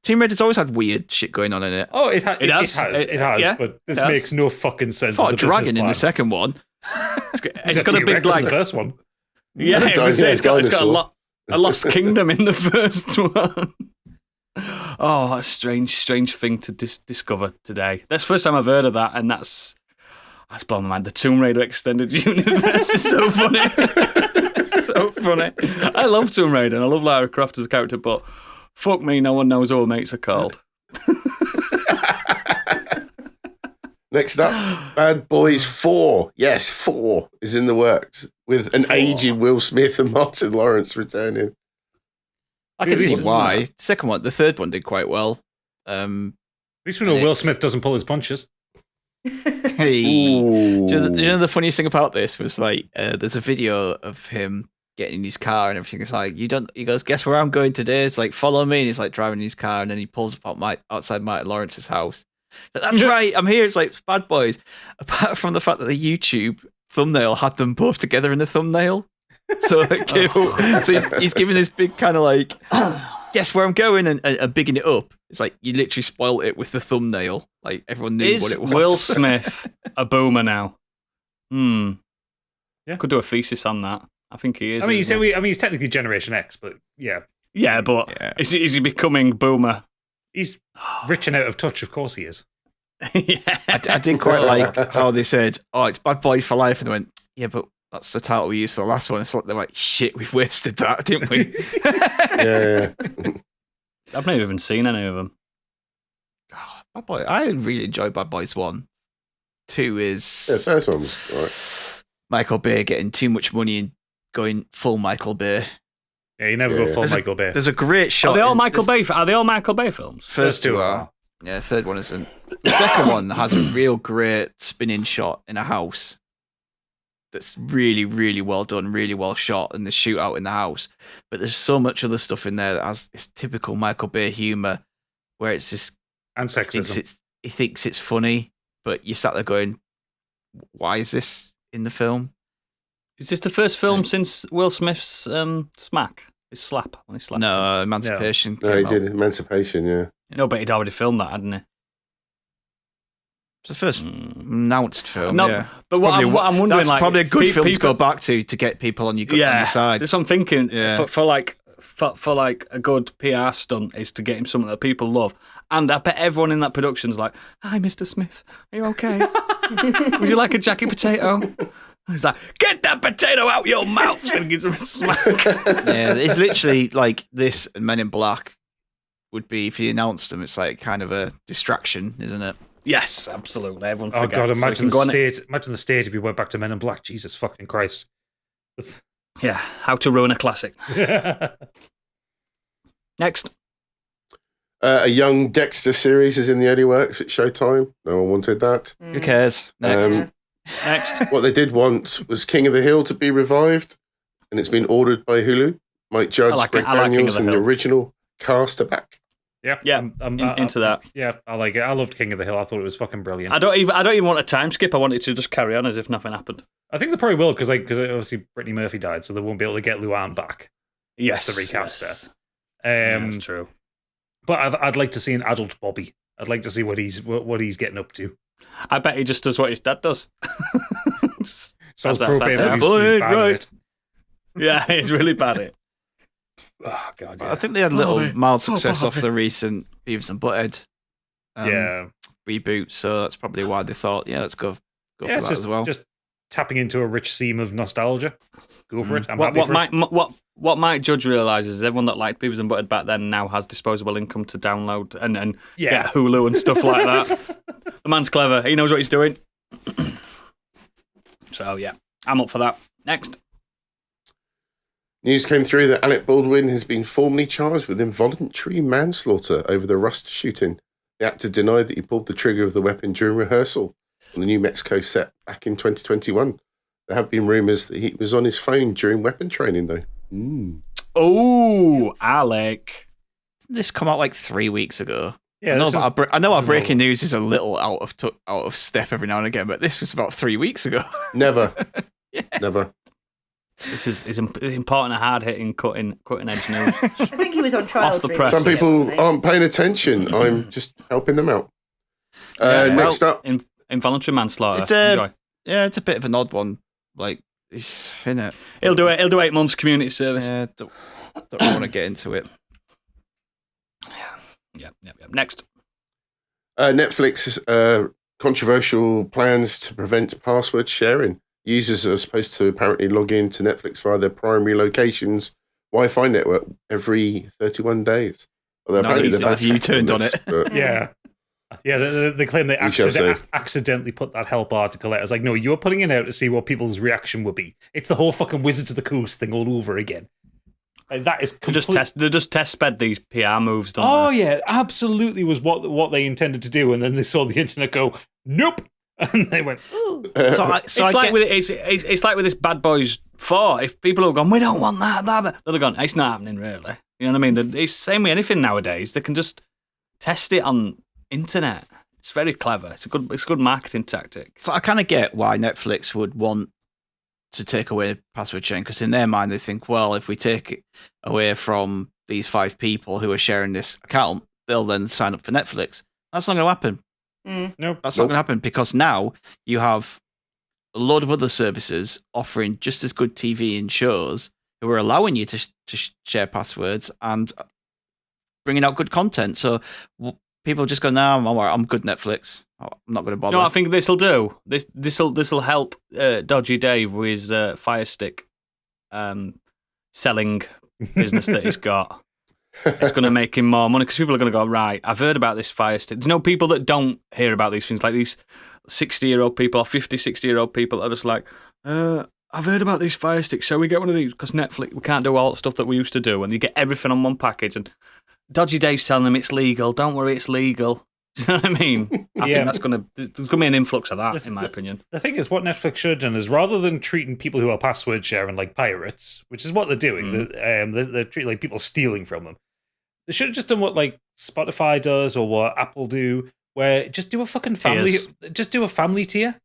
Tomb Raider's always had weird shit going on in it. Oh, it has. Yeah, but this makes no fucking sense. Oh, a dragon in the second one. It's got a big in the first one. Yeah, it's got a lost kingdom in the first one. Oh, what a strange thing to discover today. That's the first time I've heard of that, and that's blown my mind. The Tomb Raider extended universe is so funny. It's so funny. I love Tomb Raider and I love Lara Croft as a character, but fuck me, no one knows what her mates are called. Next up, Bad Boys 4. Yes, 4 is in the works with an aging Will Smith and Martin Lawrence returning. I can see why. The third one did quite well. At least we know Will Smith doesn't pull his punches. Hey, do you know the funniest thing about this was there's a video of him getting in his car and everything. It's like, he goes, "Guess where I'm going today?" It's like, "Follow me." And he's like driving his car and then he pulls up outside Martin Lawrence's house. "That's right, I'm here." It's like, it's Bad Boys. Apart from the fact that the YouTube thumbnail had them both together in the thumbnail. So he's giving this big kind of "Guess where I'm going," and bigging it up. It's like you literally spoiled it with the thumbnail. Like everyone knew what it was. Is Will Smith a boomer now? Yeah. Could do a thesis on that. I think he is. I mean, he's technically Generation X, but yeah. Yeah, but is he becoming boomer? He's rich and out of touch. Of course he is. Yeah. I did quite like how they said, "Oh, it's Bad Boys for Life," and they went, "Yeah, but that's the title we used for the last one." It's like they're like, "Shit, we've wasted that, didn't we?" Yeah. I've never even seen any of them. Bad Boy. I really enjoyed Bad Boys 1. 2 is first one was all right. Michael Bay getting too much money and going full Michael Bay. Yeah, you never go full Michael Bay. There's a great shot. Are they all Michael Bay films? First two are. Yeah, third one isn't. The second one has a real great spinning shot in a house. That's really, really well done, really well shot, and the shootout in the house. But there's so much other stuff in there that has this typical Michael Bay humor, where it's just and sexism. He thinks it's funny, but you sat there going, "Why is this in the film?" Is this the first film since Will Smith's smack? His slap when he slapped? No, Emancipation. No, he did Emancipation. Yeah. No, but he'd already filmed that, hadn't he? It's the first announced film. No, yeah. But what I'm wondering, that's probably a good film to go back to get people on your side. That's what I'm thinking. Yeah. For for like a good PR stunt is to get him something that people love. And I bet everyone in that production's like, "Hi, Mr. Smith, are you okay? Would you like a jacket potato?" He's like, "Get that potato out your mouth!" and gives him a smack. Yeah, it's literally like this and Men in Black would be, if you announced them, it's like kind of a distraction, isn't it? Yes, absolutely. Everyone Oh forgets. god, So imagine you can go on imagine the state if you went back to Men in Black. Jesus fucking Christ. Yeah, how to ruin a classic. Next. A young Dexter series is in the early works at Showtime. No one wanted that. Who cares? Next. Next. What they did want was King of the Hill to be revived, and it's been ordered by Hulu. Mike Judge, Greg I like King of Daniels, the and the Hill. original cast are back. Yeah, Yeah, I'm into that. Yeah, I like it. I loved King of the Hill. I thought it was fucking brilliant. I don't even want a time skip. I want it to just carry on as if nothing happened. I think they probably will because obviously Brittany Murphy died, so they won't be able to get Luann back. Yes, to recast yes. her. That's true. But I'd like to see an adult Bobby. I'd like to see what he's getting up to. I bet he just does what his dad does. Sounds outside propane, there. but he's bad at Right. it. Yeah, he's really bad at it. Oh god, yeah. I think they had little Bobby. mild success Oh, off Bobby. the recent Beavis and Butthead reboot, so that's probably why they thought, let's go for Yeah, it's that as well. just tapping into a rich seam of nostalgia. Go for it. I'm What, happy for it. what Mike Judge realises is everyone that liked Beavis and Butthead back then now has disposable income to download and Yeah. get Hulu and stuff like that. The man's clever. He knows what he's doing. So yeah, I'm up for that. Next. News came through that Alec Baldwin has been formally charged with involuntary manslaughter over the Rust shooting. The actor denied that he pulled the trigger of the weapon during rehearsal on the New Mexico set back in 2021. There have been rumours that he was on his phone during weapon training, though. Oh, Alec. Didn't this come out like 3 weeks ago? Yeah, I know our breaking news is a little out of step every now and again, but this was about 3 weeks ago. Never. Never. This is important, hard hitting, cutting edge news. I think he was on trials. Off the press. Some people wasn't he? aren't paying attention. I'm just helping them out. Next up. Involuntary manslaughter. It's Enjoy. it's a bit of an odd one. Like, it's in it. He'll do it. He'll do 8 months community service. Yeah, don't want to get into it. Yeah. Next. Netflix controversial plans to prevent password sharing. Users are supposed to apparently log in to Netflix via their primary location's Wi-Fi network every 31 days. Although Not apparently easy. they're Have you turned on this, it? but- Yeah. Yeah, they claim they We shall see. accidentally put that help article out. It's like, no, you're putting it out to see what people's reaction would be. It's the whole fucking Wizards of the Coast thing all over again. Like, that is They just test sped these PR moves, don't Oh they? yeah, absolutely was what they intended to do, and then they saw the internet go, nope, and they went, ooh. So I It's like with this Bad Boys 4. If people have gone, we don't want that, blah, blah, they'd have gone, it's not happening, really. You know what I mean? It's the same with anything nowadays. They can just test it on internet. It's very clever. It's a good marketing tactic. So I kind of get why Netflix would want to take away password sharing, because in their mind they think, well, if we take it away from these 5 people who are sharing this account, they'll then sign up for Netflix. That's not going to happen. Nope. That's not going to happen, because now you have a load of other services offering just as good TV and shows who are allowing you to share passwords and bringing out good content. So people just go, no, I'm good Netflix. I'm not going to bother. You know what I think this will do? This'll help Dodgy Dave with his Fire Stick selling business that he's got. It's going to make him more money because people are going to go, right, I've heard about this Fire Stick. There's no people that don't hear about these things, like these 60-year-old people or 50, 60-year-old people are just like, I've heard about these Fire Sticks. Shall we get one of these? Because Netflix, we can't do all the stuff that we used to do. And you get everything on one package. And Dodgy Dave's telling them it's legal. Don't worry, it's legal. You know what I mean? I think there's going to be an influx of that, in my opinion. The thing is, what Netflix should have done is, rather than treating people who are password sharing like pirates, which is what they're doing, they're treating like people stealing from them. They should have just done what like Spotify does or what Apple do, where just do a fucking family, just do a family tier,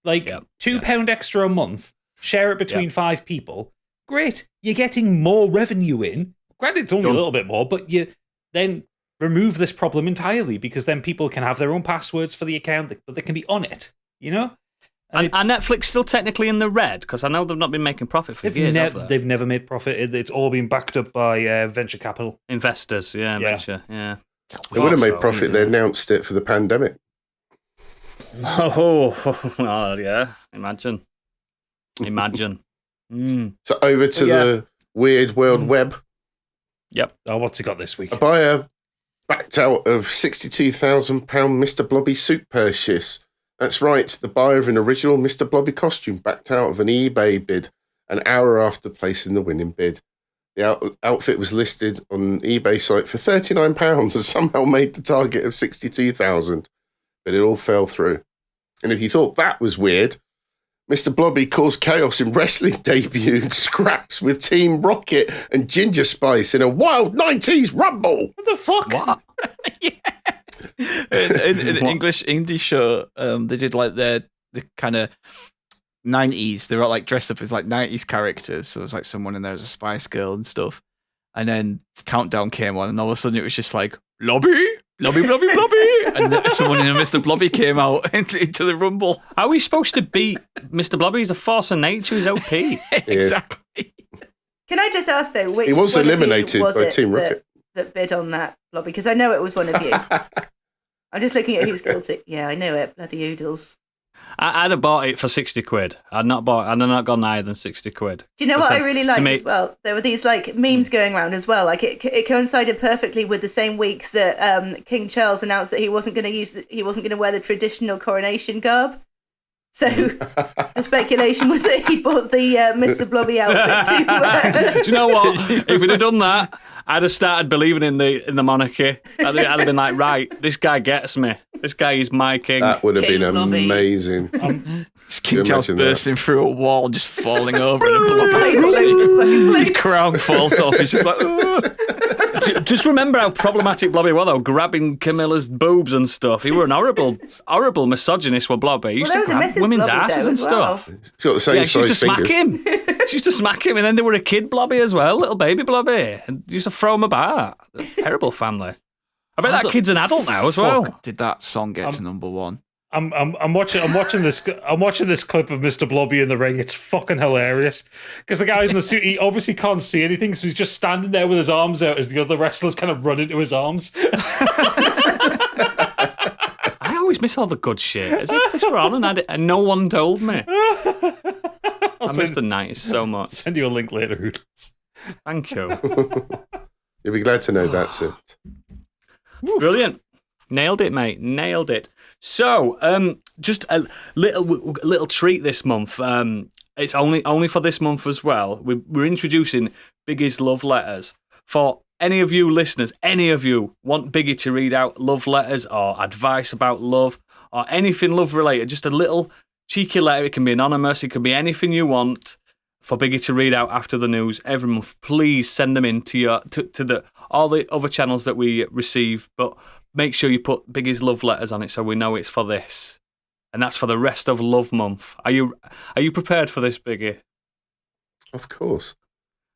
like £2 extra a month, share it between 5 people. Great, you're getting more revenue in. Granted, it's only a little bit more, but you then remove this problem entirely, because then people can have their own passwords for the account, but they can be on it. You know, And are Netflix still technically in the red? Because I know they've not been making profit for years, have they? They've never made profit. It's all been backed up by venture capital. Investors, venture, yeah. They would have made profit. They announced it for the pandemic. Oh, yeah. Imagine. So over to the weird world web. Yep. Oh, what's he got this week? A buyer backed out of £62,000 Mr. Blobby suit purchase. That's right, the buyer of an original Mr. Blobby costume backed out of an eBay bid an hour after placing the winning bid. The outfit was listed on an eBay site for £39 and somehow made the target of £62,000, but it all fell through. And if you thought that was weird, Mr. Blobby caused chaos in wrestling debuted scraps with Team Rocket and Ginger Spice in a wild 90s rumble. What the fuck? What? in English indie show, they did like the kind of 90s. They were like dressed up as like 90s characters. So there was like someone in there as a Spice Girl and stuff. And then the countdown came on, and all of a sudden it was just like Blobby, Blobby, Blobby, Blobby, and then someone in a Mr. Blobby came out into the rumble. How are we supposed to beat Mr. Blobby? He's a force of nature. He's OP. Exactly. Can I just ask though, which he was one eliminated was by it Team Rocket that bid on that Blobby? Because I know it was one of you. I'm just looking at who's guilty. Yeah, I know it. Bloody oodles. I'd have bought it for 60 quid. I'd not gone higher than 60 quid. Do you know what I really liked as well? There were these like memes going around as well. Like it coincided perfectly with the same week that King Charles announced that he wasn't going to wear the traditional coronation garb. So the speculation was that he bought the Mr. Blobby outfit too. Do you know what? If we'd have done that, I'd have started believing in the monarchy. I'd have been like, right, this guy gets me. This guy is my king. That would have been amazing. King Charles bursting through a wall and just falling over in a Blobby. His crown falls off. He's just like, Just remember how problematic Blobby was, though, grabbing Camilla's boobs and stuff. He were an horrible misogynist with Blobby. He used to grab women's asses and stuff. He's got the same she used to size smack fingers. him. She used to smack him, and then there were a kid Blobby as well, little baby Blobby, and used to throw him about. Terrible family. I bet that kid's an adult now as well. Did that song get to number one? I'm watching this clip of Mr. Blobby in the ring. It's fucking hilarious because the guy in the suit, he obviously can't see anything, so he's just standing there with his arms out as the other wrestlers kind of run into his arms. I always miss all the good shit. As if this were on and no one told me. I miss the 90s so much. Send you a link later, Hoodles. Thank you. You'll be glad to know that's it. Brilliant. Nailed it, mate. Nailed it. So, just a little treat this month. It's only for this month as well. We're introducing Biggie's love letters. For any of you listeners, any of you want Biggie to read out love letters or advice about love or anything love related, just a little cheeky letter. It can be anonymous. It can be anything you want for Biggie to read out after the news every month. Please send them in to all the other channels that we receive, but make sure you put Biggie's love letters on it so we know it's for this. And that's for the rest of Love Month. Are you prepared for this, Biggie? Of course.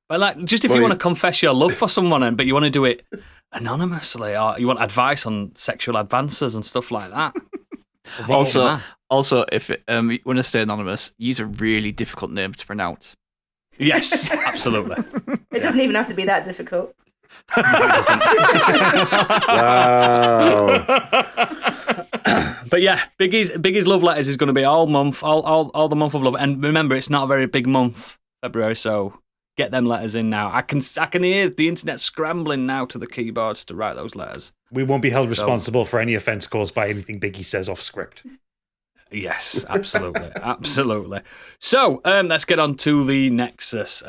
But like, just if you want to confess your love for someone, but you want to do it anonymously, or you want advice on sexual advances and stuff like that. Also, if you want to stay anonymous, use a really difficult name to pronounce. Yes, absolutely. It doesn't even have to be that difficult. Wow. But yeah, Biggie's love letters is going to be all month, all the month of love. And remember, it's not a very big month, February, so get them letters in now. I can hear the internet scrambling now to the keyboards to write those letters. We won't be held responsible for any offence caused by anything Biggie says off script. Yes, absolutely. Absolutely. So, let's get on to the Nexus.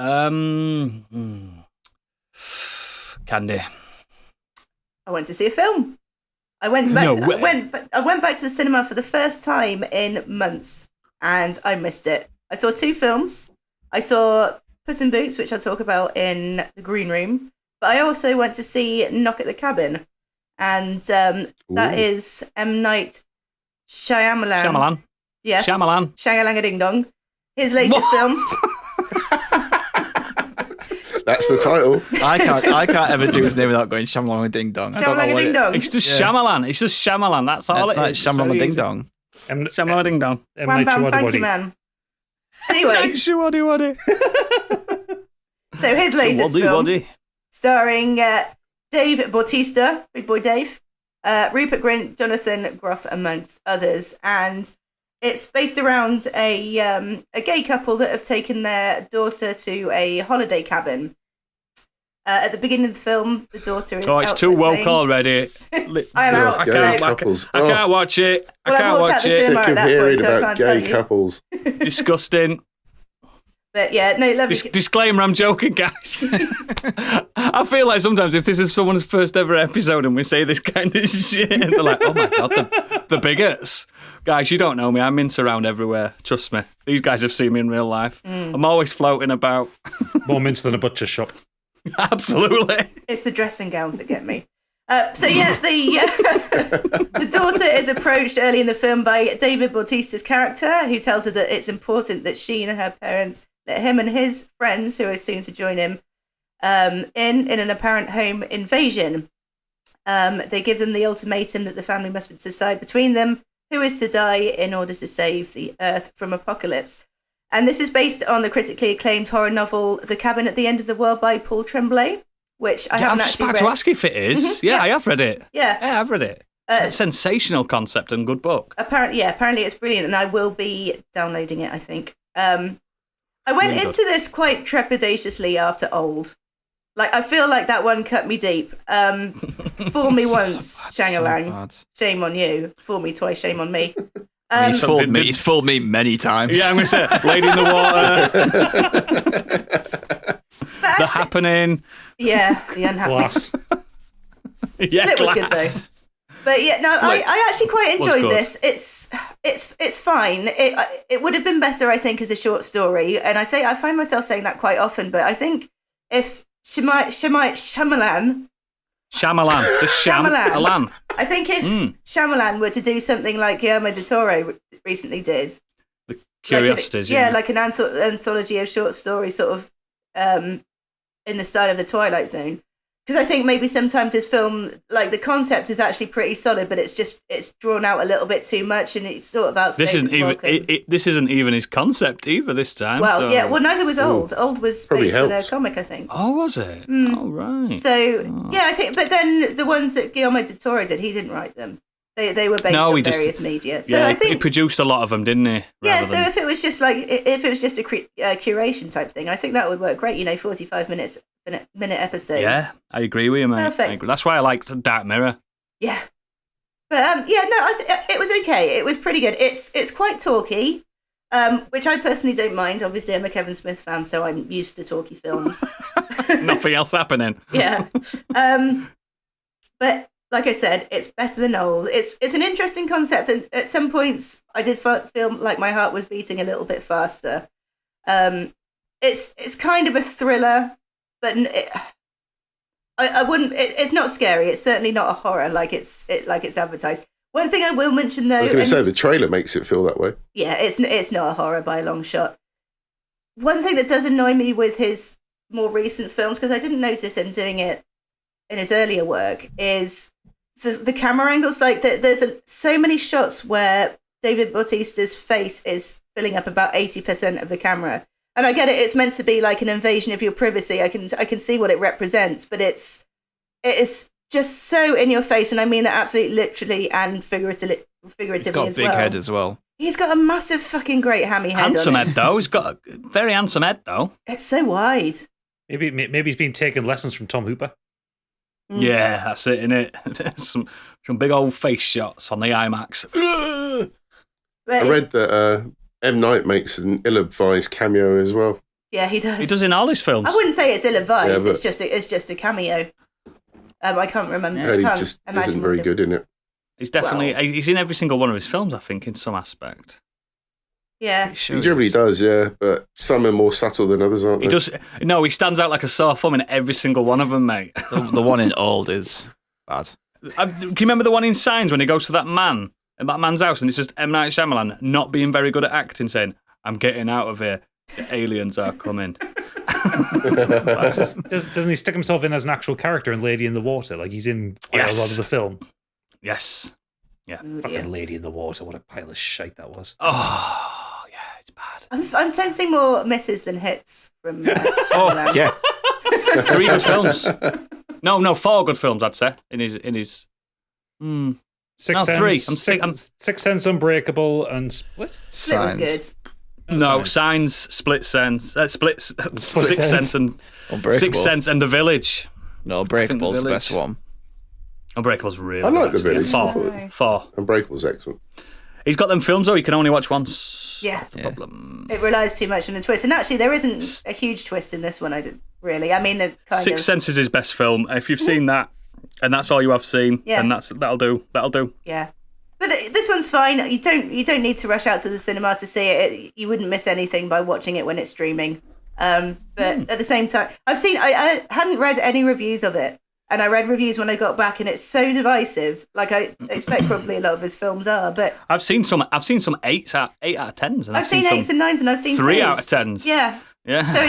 Candy. I went to see a film. I went back to the cinema for the first time in months, and I missed it. I saw two films. I saw Puss in Boots, which I'll talk about in the green room, but I also went to see Knock at the Cabin, and that is M. Night Shyamalan. Yes. Shyamalan. Shang-a-lang-a-ding-dong. His latest film. That's the title. I can't ever do his name without going Shyamalan Ding Dong. Shyamalan Ding Dong. It's just Shyamalan. It's just Shyamalan. That's all it is. Shyamalan Ding Dong. Shamala Ding Dong. Wham Bam Thank You Man. Anyway. So his latest film, starring Dave Bautista, Big Boy Dave, Rupert Grint, Jonathan Groff, amongst others. And it's based around a gay couple that have taken their daughter to a holiday cabin. At the beginning of the film, the daughter is it's too woke already. I am out. Gay couples. I can't watch it. I can't watch it. Sick of hearing about gay couples. Disgusting. But yeah, no, lovely. Disclaimer, I'm joking, guys. I feel like sometimes if this is someone's first ever episode and we say this kind of shit, they're like, oh my God, the bigots. Guys, you don't know me. I mince around everywhere. Trust me. These guys have seen me in real life. I'm always floating about. More mince than a butcher shop. Absolutely. It's the dressing gowns that get me. The daughter is approached early in the film by David Bautista's character, who tells her that it's important that she and her parents let him and his friends, who are soon to join him, in an apparent home invasion. They give them the ultimatum that the family must decide between them who is to die in order to save the Earth from apocalypse. And this is based on the critically acclaimed horror novel The Cabin at the End of the World by Paul Tremblay, which I haven't actually read. I was just about to ask if it is. Mm-hmm. Yeah, I have read it. Yeah, I've read it. It's a sensational concept and good book. Apparently it's brilliant, and I will be downloading it, I think. I went into this quite trepidatiously after Old. Like, I feel like that one cut me deep. Fool me once, Shangalang. Shame on you. Fool me twice, shame on me. He's fooled me many times. Yeah, I'm going to say, Lady in the Water. The Happening. Yeah, The Unhappening. Glass. Yeah, it was good, though. But yeah, no, I actually quite enjoyed this. It's fine. It would have been better, I think, as a short story. And I find myself saying that quite often. But I think if Shyamalan. I think if Shyamalan were to do something like Guillermo del Toro recently did, The Curiosities, like an anthology of short stories, sort of in the style of The Twilight Zone. Because I think maybe sometimes this film, like, the concept is actually pretty solid, but it's drawn out a little bit too much, and it's sort of outstays. This isn't even his concept either this time. Well, so. yeah. Well, neither was Old. Old was Probably based helps. on a comic, I think. Oh, was it? Oh, right. So yeah, I think. But then the ones that Guillermo del Toro did, he didn't write them. They were based on various media. So I think he produced a lot of them, didn't he? Yeah. So if it was just a curation type thing, I think that would work great. 45 minute episodes. Yeah, I agree with you, mate. Perfect. That's why I liked Dark Mirror. Yeah. But it was okay. It was pretty good. It's quite talky, which I personally don't mind. Obviously, I'm a Kevin Smith fan, so I'm used to talky films. Nothing else happening. Yeah. But like I said, it's better than Old. It's an interesting concept, and at some points, I did feel like my heart was beating a little bit faster. It's kind of a thriller, but I wouldn't. It's not scary. It's certainly not a horror like it's advertised. One thing I will mention though, I was going to say the trailer makes it feel that way. Yeah, it's not a horror by a long shot. One thing that does annoy me with his more recent films, because I didn't notice him doing it in his earlier work, is the camera angles. Like there's so many shots where David Bautista's face is filling up about 80% of the camera. And I get it; it's meant to be like an invasion of your privacy. I can see what it represents, but it is just so in your face, and I mean that absolutely literally and figuratively He's got as a big well. head as well. He's got a massive fucking great hammy head. Handsome on head though. He's got a very handsome head though. It's so wide. Maybe he's been taking lessons from Tom Hooper. Yeah, that's it, innit? some big old face shots on the IMAX. I read that M. Night makes an ill-advised cameo as well. Yeah, he does. He does in all his films. I wouldn't say it's ill-advised. Yeah, it's just a cameo. I can't remember. Yeah, he just isn't very good in it. He's definitely he's in every single one of his films, I think, in some aspect. Yeah, He generally does, yeah, but some are more subtle than others, aren't they? He does. No, he stands out like a sore thumb in every single one of them, mate. The one in Old is bad. Can you remember the one in Signs when he goes to that man's house, and it's just M. Night Shyamalan not being very good at acting, saying, "I'm getting out of here. The aliens are coming." Doesn't he stick himself in as an actual character in Lady in the Water? Like he's in quite a lot of the film. Yes. Yeah. Fucking Lady in the Water. What a pile of shite that was. Oh, yeah, it's bad. I'm sensing more misses than hits from. Oh, yeah. 3 good films. No, 4 good films. I'd say in his. Sixth Sense, Sixth Sense, Unbreakable, and Split. Split was good. No, Signs, Split Sense, Sixth Sense, and Unbreakable. Sixth Sense and The Village. No, Unbreakable's the best one. Unbreakable's really. I like good, The Village. Yeah, 4. Unbreakable's excellent. He's got them films though. You can only watch once. Yeah, That's the problem. It relies too much on a twist, and actually, there isn't a huge twist in this one. Really. I mean, the kind Sixth Sense is his best film. If you've seen that, and that's all you have seen, then that'll do. That'll do. Yeah. But this one's fine. You don't need to rush out to the cinema to see it. You wouldn't miss anything by watching it when it's streaming. But at the same time, I hadn't read any reviews of it, and I read reviews when I got back, and it's so divisive. Like I expect probably a lot of his films are, but I've seen some 8 out of 10s, and I've seen 8s and 9s, and I've seen 3 2s. out of 10s. Yeah. Yeah. So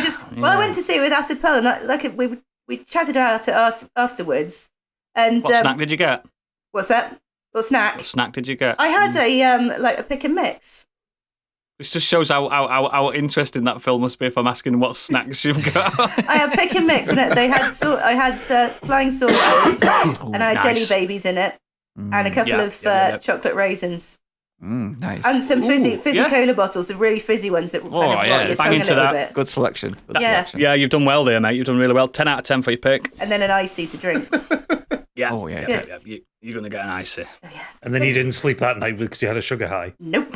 I went to see it with Asapel, and we chatted about it afterwards. And What snack did you get? What's that? What snack? What snack did you get? I had a pick and mix. This just shows how interesting that film must be if I'm asking what snacks you've got. I had pick and mix, and I had flying saucers, and I had jelly babies in it, and a couple of chocolate raisins. Nice. And some fizzy cola bottles, the really fizzy ones that kind of rot your tongue a little bit. Good selection. Yeah, you've done well there, mate. You've done really well. 10 out of 10 for your pick. And then an icy to drink. Yeah. Oh, yeah. You're going to get an icy. Oh, yeah. And then you didn't sleep that night because you had a sugar high. Nope.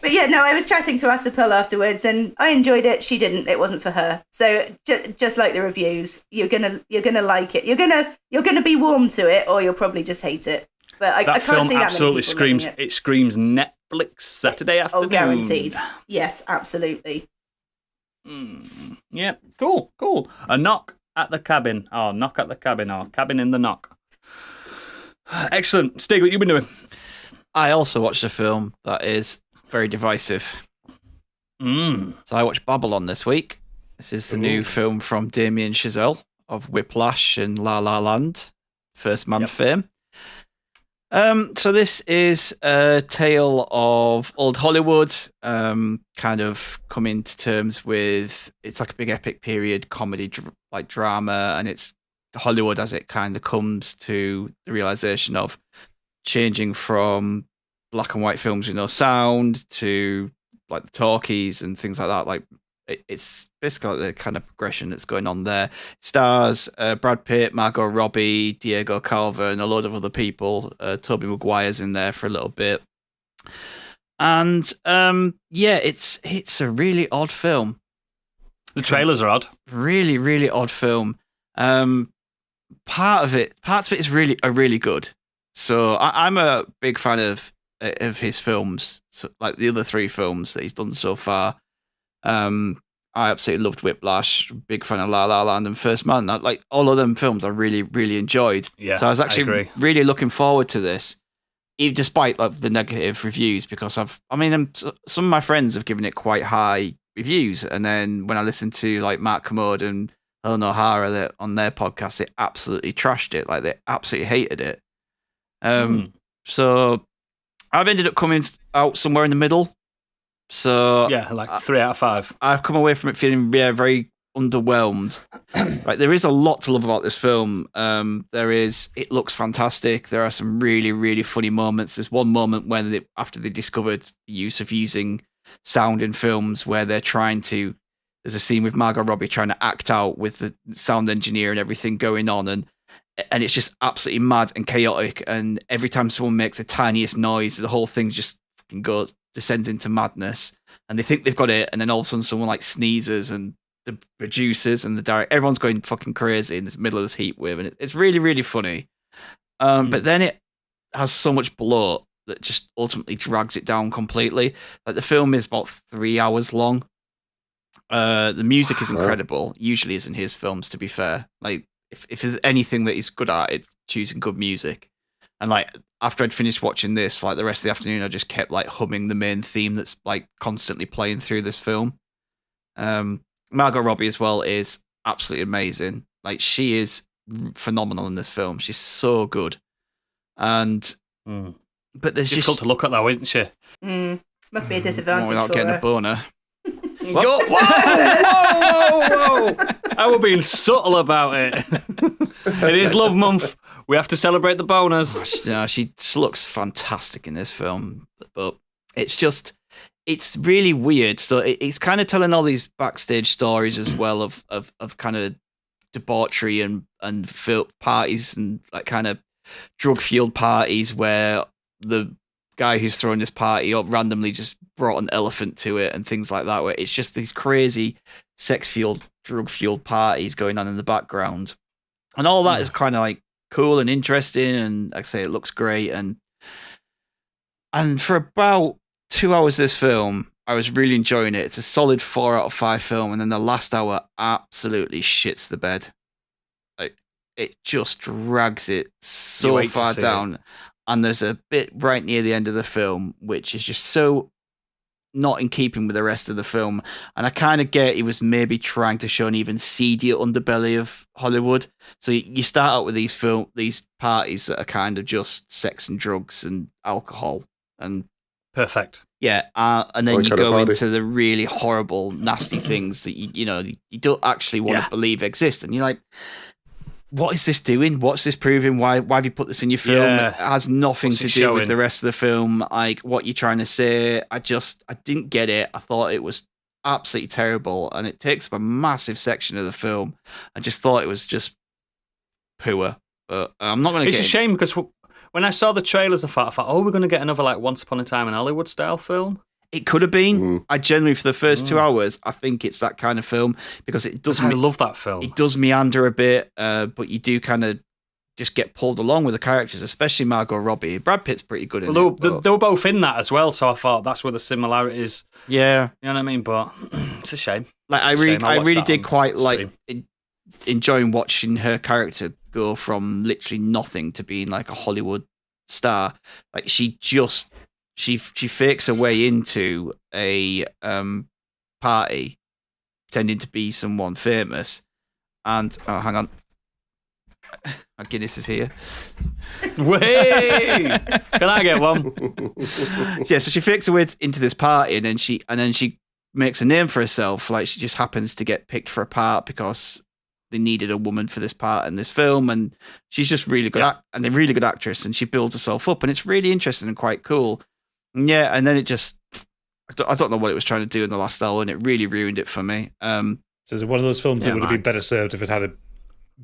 But yeah, no, I was chatting to Asapel afterwards, and I enjoyed it. She didn't. It wasn't for her. So just like the reviews, you're gonna like it. You're gonna be warm to it, or you'll probably just hate it. But I can't film see that absolutely many people screams. It screams Netflix Saturday afternoon. Oh, guaranteed. Yes, absolutely. Yeah, cool. A knock at the cabin, or cabin in the knock. Excellent. Stig, what you been doing? I also watched a film that is very divisive. So I watched Babylon this week. This is the new film from Damien Chazelle of Whiplash and La La Land, First Man fame. So this is a tale of old Hollywood, kind of coming to terms with, it's like a big epic period comedy, like drama, and it's Hollywood as it kind of comes to the realization of changing from black and white films with no sound to like the talkies and things like that. Like it's basically like the kind of progression that's going on there. It stars Brad Pitt, Margot Robbie, Diego Calva, and a load of other people. Tobey Maguire's in there for a little bit. And it's a really odd film. The trailers are odd. Really, really odd film. Parts of it is really good. So I'm a big fan of his films, so, like the other 3 films that he's done so far. I absolutely loved Whiplash. Big fan of La La Land and First Man. Like all of them films, I really, really enjoyed. Yeah, so I was actually really looking forward to this, even despite like the negative reviews, because some of my friends have given it quite high reviews, and then when I listened to like Mark Commode and Helen O'Hara on their podcast, they absolutely trashed it. Like they absolutely hated it. So I've ended up coming out somewhere in the middle. So yeah, like 3 out of 5. I've come away from it feeling very underwhelmed. Like there is a lot to love about this film. It looks fantastic. There are some really, really funny moments. There's one moment when after they discovered the use of using sound in films where there's a scene with Margot Robbie trying to act out with the sound engineer and everything going on, and it's just absolutely mad and chaotic. And every time someone makes the tiniest noise, the whole thing just fucking descends into madness. And they think they've got it, and then all of a sudden someone like sneezes, and the producers and the director, everyone's going fucking crazy in the middle of this heat wave, and it's really, really funny. But then it has so much bloat that just ultimately drags it down completely. Like the film is about 3 hours long. The music is incredible. Usually is in his films, to be fair. Like if there's anything that he's good at, it's choosing good music. And like after I'd finished watching this, for like the rest of the afternoon, I just kept like humming the main theme that's like constantly playing through this film. Margot Robbie as well is absolutely amazing. Like she is phenomenal in this film. She's so good. And but there's difficult to look at though, isn't she? Must be a disadvantage without for getting her. a boner. Whoa, whoa! I were being subtle about it. It is Love Month. We have to celebrate the boners. No, she looks fantastic in this film, but it's really weird. So it's kind of telling all these backstage stories as well of kind of debauchery and parties and like kind of drug fueled parties where the guy who's throwing this party up randomly just brought an elephant to it and things like that, where it's just these crazy sex fueled, drug fueled parties going on in the background, and all that is kind of like cool and interesting, and like I say, it looks great. And for about 2 hours this film, I was really enjoying it. It's a solid 4 out of 5 film, and then the last hour absolutely shits the bed. Like, it just drags it so far down. And there's a bit right near the end of the film which is just so not in keeping with the rest of the film. And I kind of get he was maybe trying to show an even seedier underbelly of Hollywood. So you start out with these parties that are kind of just sex and drugs and alcohol and perfect. Yeah, and then you go into the really horrible, nasty things that you don't actually want to believe exist, and you're like, what is this doing? What's this proving? Why have you put this in your film? Yeah. It has nothing to do showing? with the rest of the film. Like, what you're trying to say, I didn't get it. I thought it was absolutely terrible, and it takes up a massive section of the film. I just thought it was just poor. But I'm not going to. It's a shame because when I saw the trailers, I thought, oh, we're going to get another like Once Upon a Time in Hollywood style film. It could have been. I generally, for the first 2 hours, I think it's that kind of film because it does. I love that film. It does meander a bit, but you do kind of just get pulled along with the characters, especially Margot Robbie. Brad Pitt's pretty good in it. They were both in that as well, so I thought that's where the similarities. Yeah, you know what I mean. But it's a shame. Like I really did quite like enjoying watching her character go from literally nothing to being like a Hollywood star. Like she fakes her way into a party pretending to be someone famous, and hang on, my Guinness is here. Way, can I get one? Yeah, so she fakes her way into this party, and then she makes a name for herself. Like, she just happens to get picked for a part because they needed a woman for this part in this film, and she's just really good and a really good actress, and she builds herself up, and it's really interesting and quite cool. Yeah, and then it just, I don't know what it was trying to do in the last hour, and it really ruined it for me. So it's one of those films that would have been better served if it had a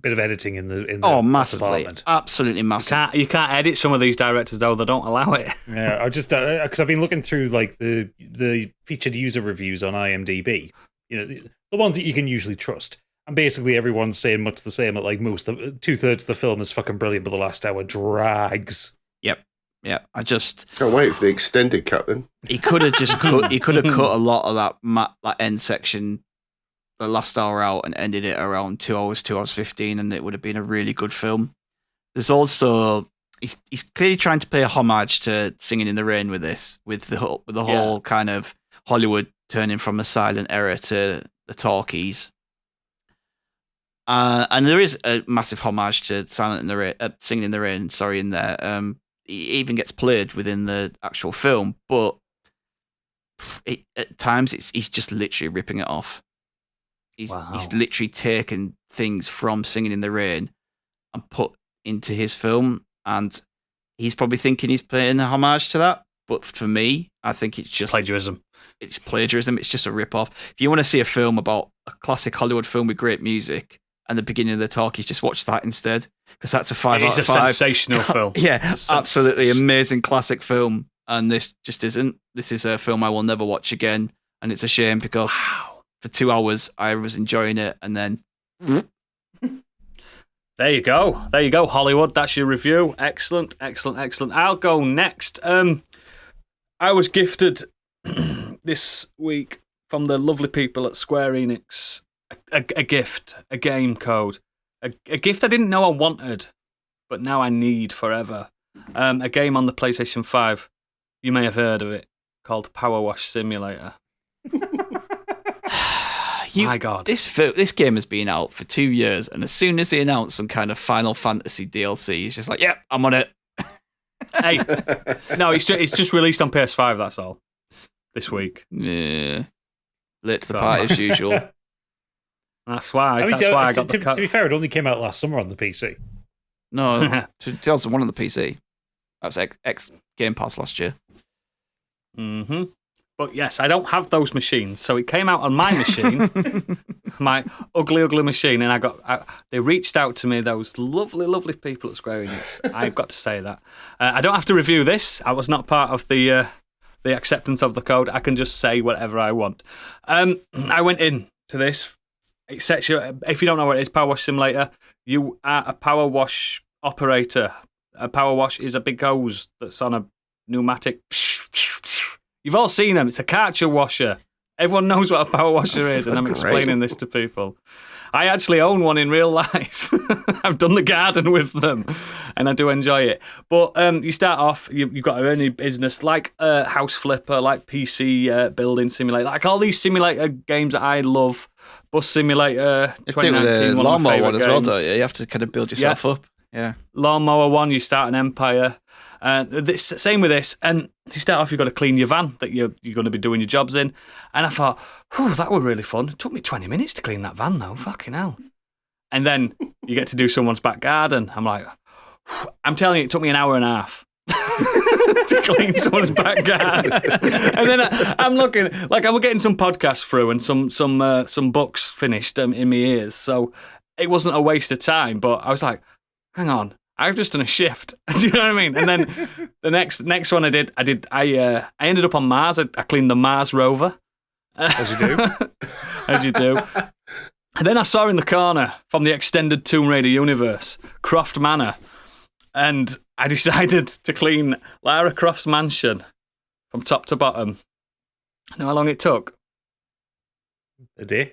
bit of editing in the massively, department. Absolutely massive. You can't edit some of these directors though; they don't allow it. Yeah, I just because I've been looking through like the featured user reviews on IMDb, the ones that you can usually trust. And basically everyone's saying much the same. Like most, 2/3 of the film is fucking brilliant, but the last hour drags. Yep. Yeah, I just can't wait for the extended cut. Then he could have just cut a lot of that end section, the last hour out, and ended it around 2 hours, 2 hours 15, and it would have been a really good film. There's also he's clearly trying to pay a homage to Singing in the Rain with this, with the whole kind of Hollywood turning from a silent era to the talkies. And there is a massive homage to Singing in the Rain. Sorry, in there. It even gets played within the actual film, but at times he's just literally ripping it off. He's literally taken things from Singing in the Rain and put into his film, and he's probably thinking he's paying a homage to that. But for me, I think it's just plagiarism. It's plagiarism. It's just a rip-off. If you want to see a film about a classic Hollywood film with great music, and the beginning of the talk, just watch that instead, because that's a 5 out of 5. It's a sensational film. Yeah, absolutely amazing classic film, and this just isn't. This is a film I will never watch again, and it's a shame because for 2 hours I was enjoying it, and then there you go, Hollywood. That's your review. Excellent. I'll go next. I was gifted this week from the lovely people at Square Enix a gift, a game code, a gift I didn't know I wanted, but now I need forever. A game on the PlayStation 5. You may have heard of it, called Powerwash Simulator. My God, this game has been out for 2 years, and as soon as they announce some kind of Final Fantasy DLC, it's just like, yeah, I'm on it. Hey, no, it's just released on PS5. That's all. This week. Yeah, late to the party as usual. That's why. I got to be fair, it only came out last summer on the PC. No, 2001 on the PC. That's X Game Pass last year. Mm-hmm. But yes, I don't have those machines, so it came out on my machine, my ugly machine, and they reached out to me. Those lovely people at Square Enix. I've got to say that I don't have to review this. I was not part of the acceptance of the code. I can just say whatever I want. I went in to this. It sets you. If you don't know what it is, Power Wash Simulator. You are a power wash operator. A power wash is a big hose that's on a pneumatic. You've all seen them. It's a karcher washer. Everyone knows what a power washer is, and I'm explaining this to people. I actually own one in real life. I've done the garden with them, and I do enjoy it. But you start off, you've got to earn your business, like House Flipper, like PC Building Simulator, like all these simulator games that I love. Bus Simulator, 2019, one of my favourite games. As well, don't you? You have to kind of build yourself up. Yeah. Lawnmower 1, you start an empire. Same with this. And to start off, you've got to clean your van that you're going to be doing your jobs in. And I thought, that was really fun. It took me 20 minutes to clean that van, though. Fucking hell. And then you get to do someone's back garden. I'm like, I'm telling you, it took me an hour and a half to clean someone's back garden. And then I'm looking, like I was getting some podcasts through and some books finished in my ears. So it wasn't a waste of time, but I was like, hang on, I've just done a shift. Do you know what I mean? And then the next one I ended up on Mars. I cleaned the Mars rover. As you do. As you do. And then I saw in the corner from the extended Tomb Raider universe, Croft Manor. And I decided to clean Lara Croft's mansion from top to bottom. You know how long it took? A day?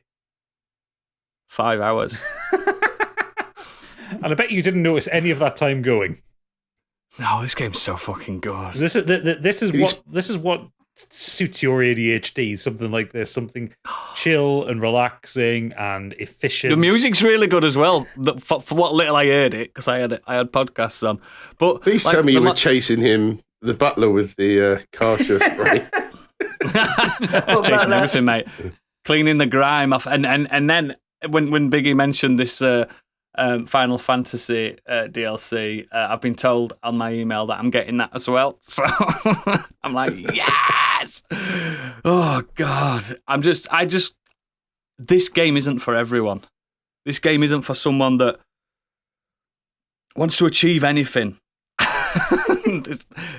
5 hours. And I bet you didn't notice any of that time going. No, this game's so fucking good. This is what suits your ADHD. Something like this, something chill and relaxing and efficient. The music's really good as well. For what little I heard it, because I had podcasts on. But please tell me you were chasing him, the butler, with the Karcher spray. I was chasing everything, mate. Cleaning the grime off, and then when Biggie mentioned this. Final Fantasy DLC. I've been told on my email that I'm getting that as well. So I'm like, yes! Oh, God. This game isn't for everyone. This game isn't for someone that wants to achieve anything.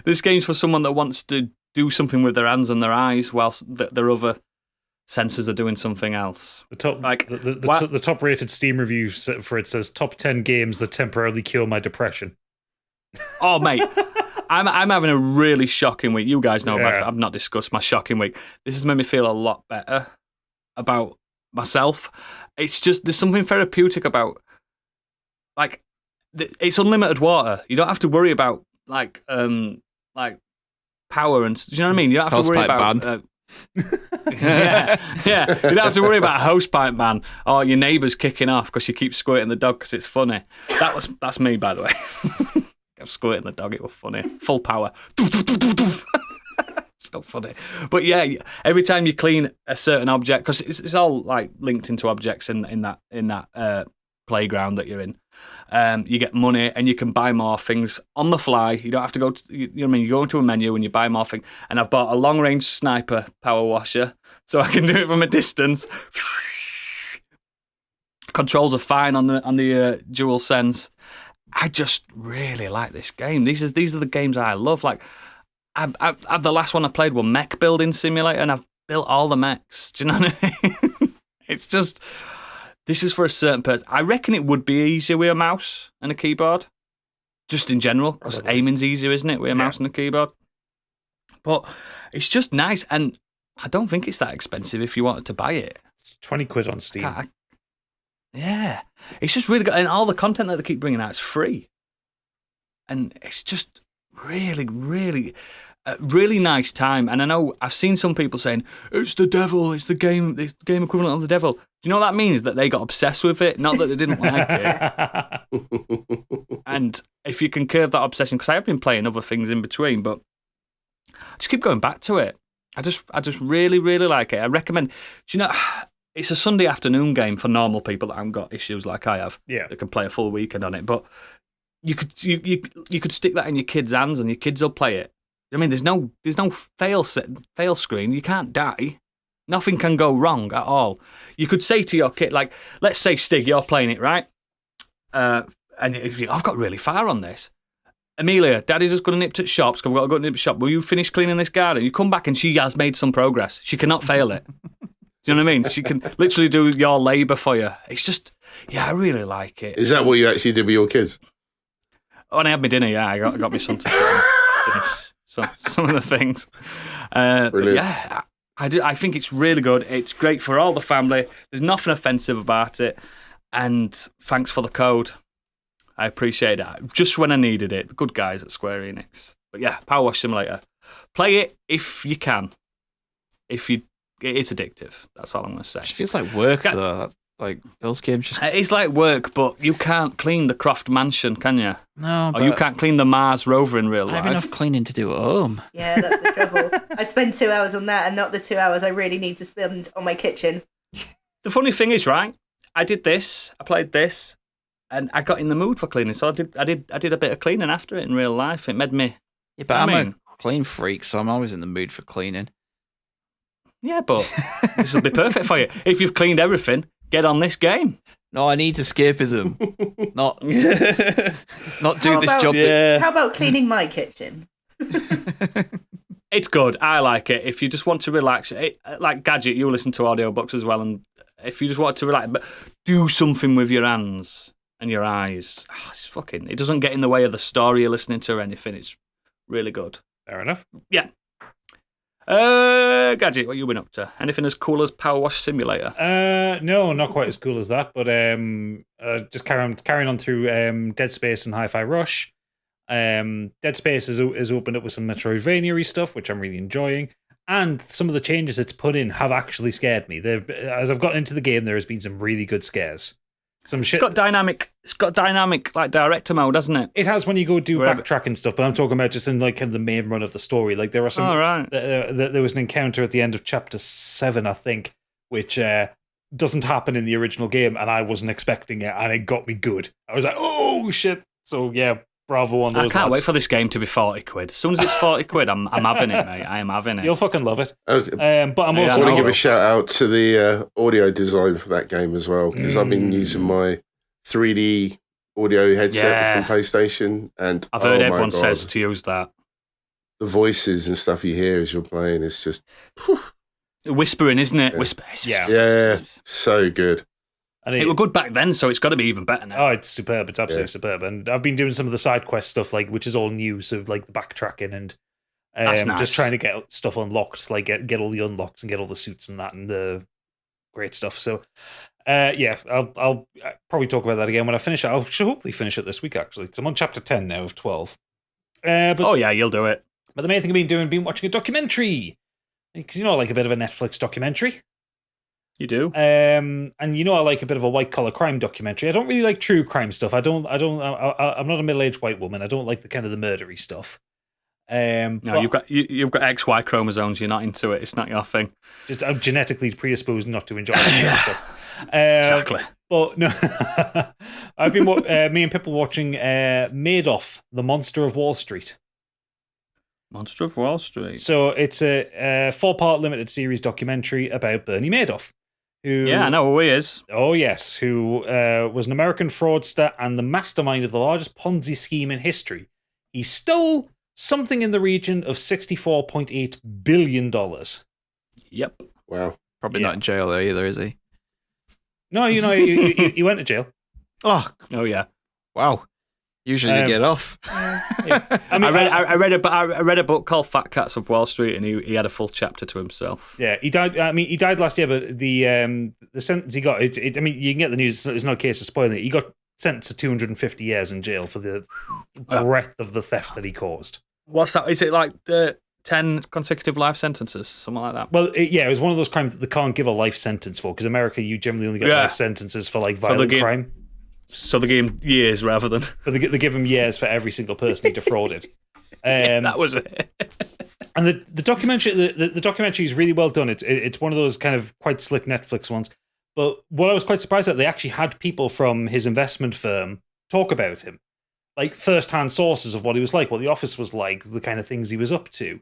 This game's for someone that wants to do something with their hands and their eyes whilst their other senses are doing something else. The top rated Steam review for it says top 10 games that temporarily cure my depression. Oh, mate. I'm having a really shocking week. You guys know about it. I've not discussed my shocking week. This has made me feel a lot better about myself. It's just, there's something therapeutic about, like, it's unlimited water. You don't have to worry about, like power and, do you know what I mean? You don't have to worry about... yeah. You don't have to worry about a hosepipe ban or your neighbours kicking off because you keep squirting the dog because it's funny. That's me, by the way. I'm squirting the dog. It was funny. Full power. So funny. But yeah, every time you clean a certain object, because it's all like linked into objects in that playground that you're in. You get money and you can buy more things on the fly. You don't have to go to, you know what I mean? You go into a menu and you buy more things. And I've bought a long-range sniper power washer so I can do it from a distance. Controls are fine on the dual sense. I just really like this game. These are the games I love. Like, I've the last one I played was Mech Building Simulator, and I've built all the mechs. Do you know what I mean? It's just... This is for a certain person. I reckon it would be easier with a mouse and a keyboard. Just in general. Because aiming's easier, isn't it, with a mouse and a keyboard? But it's just nice. And I don't think it's that expensive if you wanted to buy it. It's 20 quid on Steam. Yeah. It's just really good. And all the content that they keep bringing out is free. And it's just really, really... a really nice time. And I know I've seen some people saying, it's the devil, it's the game equivalent of the devil. Do you know what that means? That they got obsessed with it, not that they didn't like it. And if you can curb that obsession, because I have been playing other things in between, but I just keep going back to it. I just really, really like it. I recommend, do you know, it's a Sunday afternoon game for normal people that haven't got issues like I have. Yeah. That can play a full weekend on it. But you could stick that in your kids' hands and your kids will play it. I mean, there's no fail screen. You can't die. Nothing can go wrong at all. You could say to your kid, like, let's say, Stig, you're playing it, right? And I've got really far on this. Amelia, Daddy's just going to nip to shops because I've got to go to nip to shop. Will you finish cleaning this garden? You come back and she has made some progress. She cannot fail it. Do you know what I mean? She can literally do your labour for you. It's just, yeah, I really like it. Is that what you actually did with your kids? When I had my dinner, yeah, I got my son to finish some of the things. But yeah, I think it's really good. It's great for all the family. There's nothing offensive about it. And thanks for the code. I appreciate that. Just when I needed it. The good guys at Square Enix. But yeah, Powerwash Simulator. Play it if you can. It's addictive. That's all I'm going to say. It feels like work, though. That's like those games just... It's like work, but you can't clean the Croft Mansion, can you? No, or you can't clean the Mars rover in real life. I have enough cleaning to do at home. Yeah, that's the trouble. I'd spend 2 hours on that and not the 2 hours I really need to spend on my kitchen. The funny thing is, right, I did this, I played this, and I got in the mood for cleaning, so I did a bit of cleaning after it in real life. It made me... Yeah, but I'm a clean freak, so I'm always in the mood for cleaning. Yeah, but this will be perfect for you. If you've cleaned everything, get on this game. No, I need escapism. not do this job. How about cleaning my kitchen? It's good. I like it. If you just want to relax, like Gadget, you listen to audiobooks as well, and if you just want to relax, but do something with your hands and your eyes. It doesn't get in the way of the story you're listening to or anything. It's really good. Fair enough. Yeah. Gadget, what you been up to? Anything as cool as Powerwash Simulator? No, not quite as cool as that, but just carrying on through Dead Space and Hi-Fi Rush. Dead Space is opened up with some Metroidvania-y stuff, which I'm really enjoying, and some of the changes it's put in have actually scared me. As I've gotten into the game, there has been some really good scares. Some shit. It's got dynamic like director mode, hasn't it? It has when you go do backtracking stuff, but I'm talking about just in like kind of the main run of the story. Like there are some. Oh, right. There was an encounter at the end of chapter 7, I think, which doesn't happen in the original game, and I wasn't expecting it, and it got me good. I was like, oh shit! So yeah, bravo on those. I can't lads. wait for this game to be 40 quid. As soon as it's 40 quid, I'm having it, mate. I am having it. You'll fucking love it. Okay. But I'm also I want to give a shout out to the audio design for that game as well, because I've been using my 3D audio headset from PlayStation, and I've heard everyone says to use that. The voices and stuff you hear as you're playing is just whispering, isn't it? Yeah. Whisper. Yeah, so good. And it was good back then, so it's got to be even better now. Oh, it's superb. It's absolutely superb. And I've been doing some of the side quest stuff, like which is all new, so like the backtracking and That's nice. just trying to get stuff unlocked, like get all the unlocks and get all the suits and that and the great stuff. So I'll probably talk about that again when I finish it. I should hopefully finish it this week, actually, because I'm on chapter 10 now of 12. Oh, yeah, you'll do it. But the main thing I've been watching a documentary. Because, I like a bit of a Netflix documentary. You do? And I like a bit of a white-collar crime documentary. I don't really like true crime stuff. I'm not a middle-aged white woman. I don't like the kind of the murdery stuff. No, you've got XY chromosomes. You're not into it. It's not your thing. Just I'm genetically predisposed not to enjoy that stuff. Exactly. But no, I've been me and Pippa watching Madoff, the Monster of Wall Street. Monster of Wall Street. So it's a 4-part limited series documentary about Bernie Madoff. Who, I know who he is. Oh, yes. Who was an American fraudster and the mastermind of the largest Ponzi scheme in history. He stole something in the region of $64.8 billion. Yep. Wow. Probably not in jail there either, is he? No, he went to jail. Oh, yeah. Wow. Usually they get off. I read a book called Fat Cats of Wall Street, and he had a full chapter to himself. Yeah, he died. He died last year, but the sentence he got. You can get the news. It's not a case of spoiling it. He got sentenced to 250 years in jail for the breadth of the theft that he caused. What's that? Is it like the 10 consecutive life sentences, something like that. Well, it was one of those crimes that they can't give a life sentence for, because America, you generally only get life sentences for like violent crime. So they gave him years rather than. But they give him years for every single person he defrauded. That was it. And the documentary is really well done. It's one of those kind of quite slick Netflix ones. But what I was quite surprised at, they actually had people from his investment firm talk about him, like first-hand sources of what he was like, what the office was like, the kind of things he was up to.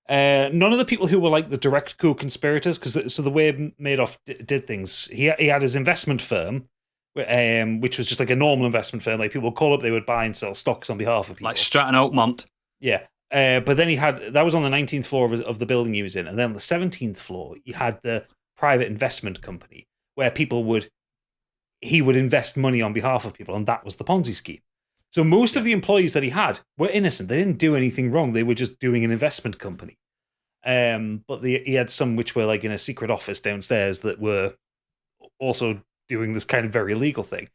None of the people who were like the direct co-conspirators, because the way Madoff did things, he had his investment firm, which was just like a normal investment firm. Like people would call up, they would buy and sell stocks on behalf of people, like Stratton Oakmont. Yeah. But then that was on the 19th floor of the building he was in, and then on the 17th floor he had the private investment company where he would invest money on behalf of people, and that was the Ponzi scheme. So most of the employees that he had were innocent. They didn't do anything wrong. They were just doing an investment company. But he had some which were like in a secret office downstairs that were also doing this kind of very illegal thing.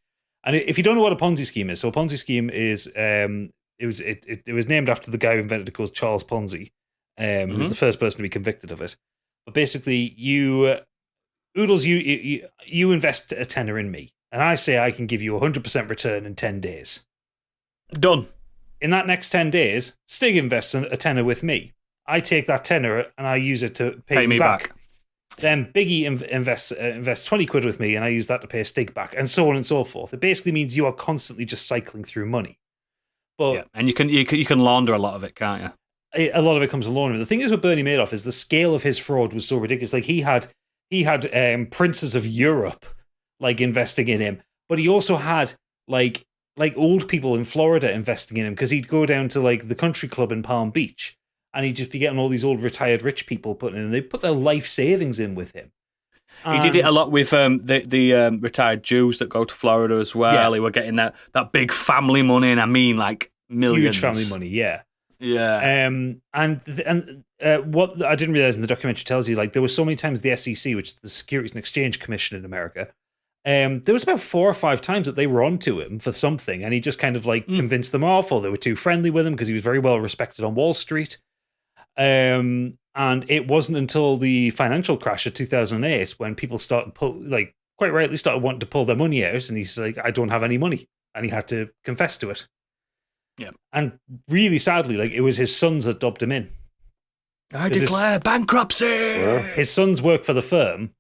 And if you don't know what a Ponzi scheme is, so a Ponzi scheme is it was named after the guy who invented it, called Charles Ponzi, who was the first person to be convicted of it. But basically, Oodles, you invest a tenner in me, and I say I can give you 100% return in 10 days. Done. In that next 10 days, Stig invests a tenner with me. I take that tenner and I use it to pay me back. Then Biggie invests 20 quid with me, and I use that to pay Stig back, and so on and so forth. It basically means you are constantly just cycling through money. But and you can launder a lot of it, can't you? A lot of it comes to laundering. The thing is with Bernie Madoff is the scale of his fraud was so ridiculous. Like he had princes of Europe like investing in him, but he also had like old people in Florida investing in him, because he'd go down to like the country club in Palm Beach, and he'd just be getting all these old retired rich people putting in. They put their life savings in with him. He did it a lot with the retired Jews that go to Florida as well. Yeah. They were getting that big family money, and I mean like millions. Huge family money, yeah. Yeah. What I didn't realize in the documentary tells you, like, there were so many times the SEC, which is the Securities and Exchange Commission in America, there was about 4 or 5 times that they were onto him for something, and he just kind of like convinced them off, or they were too friendly with him because he was very well respected on Wall Street. And it wasn't until the financial crash of 2008 when people started quite rightly started wanting to pull their money out, and he's like, I don't have any money, and he had to confess to it. Yeah. And really sadly, like, it was his sons that dubbed him in. I declare bankruptcy. His sons work for the firm,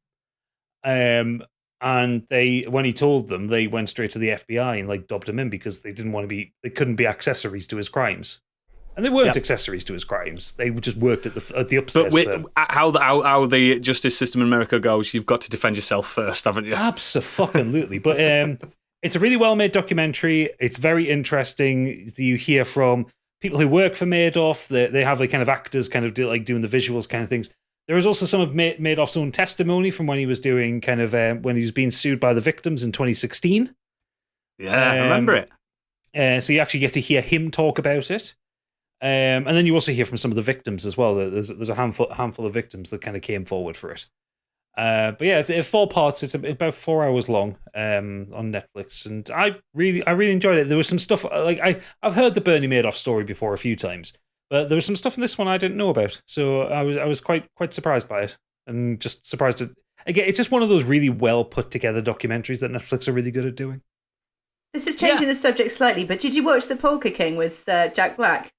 and when he told them, they went straight to the FBI and like dubbed him in, because they they couldn't be accessories to his crimes, and they weren't accessories to his crimes. They just worked at the upstairs firm. How the justice system in America goes, you've got to defend yourself first, haven't you? Absolutely. But it's a really well-made documentary. It's very interesting. You hear from people who work for Madoff. They have like kind of actors kind of doing the visuals kind of things. There is also some of Madoff's own testimony from when he was doing kind of when he was being sued by the victims in 2016. Yeah, I remember it. So you actually get to hear him talk about it. And then you also hear from some of the victims as well. There's a handful of victims that kind of came forward for it. But yeah, it's 4 parts. It's about 4 hours long on Netflix, and I really enjoyed it. There was some stuff like I've heard the Bernie Madoff story before a few times, but there was some stuff in this one I didn't know about. So I was quite surprised by it, and just surprised at again. It's just one of those really well put together documentaries that Netflix are really good at doing. This is changing the subject slightly, but did you watch The Polka King with Jack Black?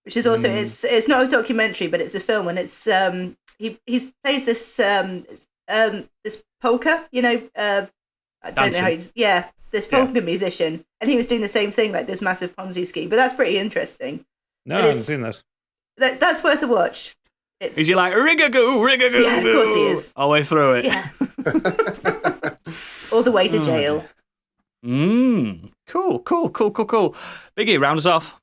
Which is also it's not a documentary, but it's a film, and it's he plays this this polka, I don't know how this polka musician, and he was doing the same thing, like this massive Ponzi scheme. But that's pretty interesting. No, I haven't seen that. That's worth a watch. Is he like rigagoo? Yeah, of course he is. All the way through it. Yeah. All the way to jail. Cool. Biggie, round us off.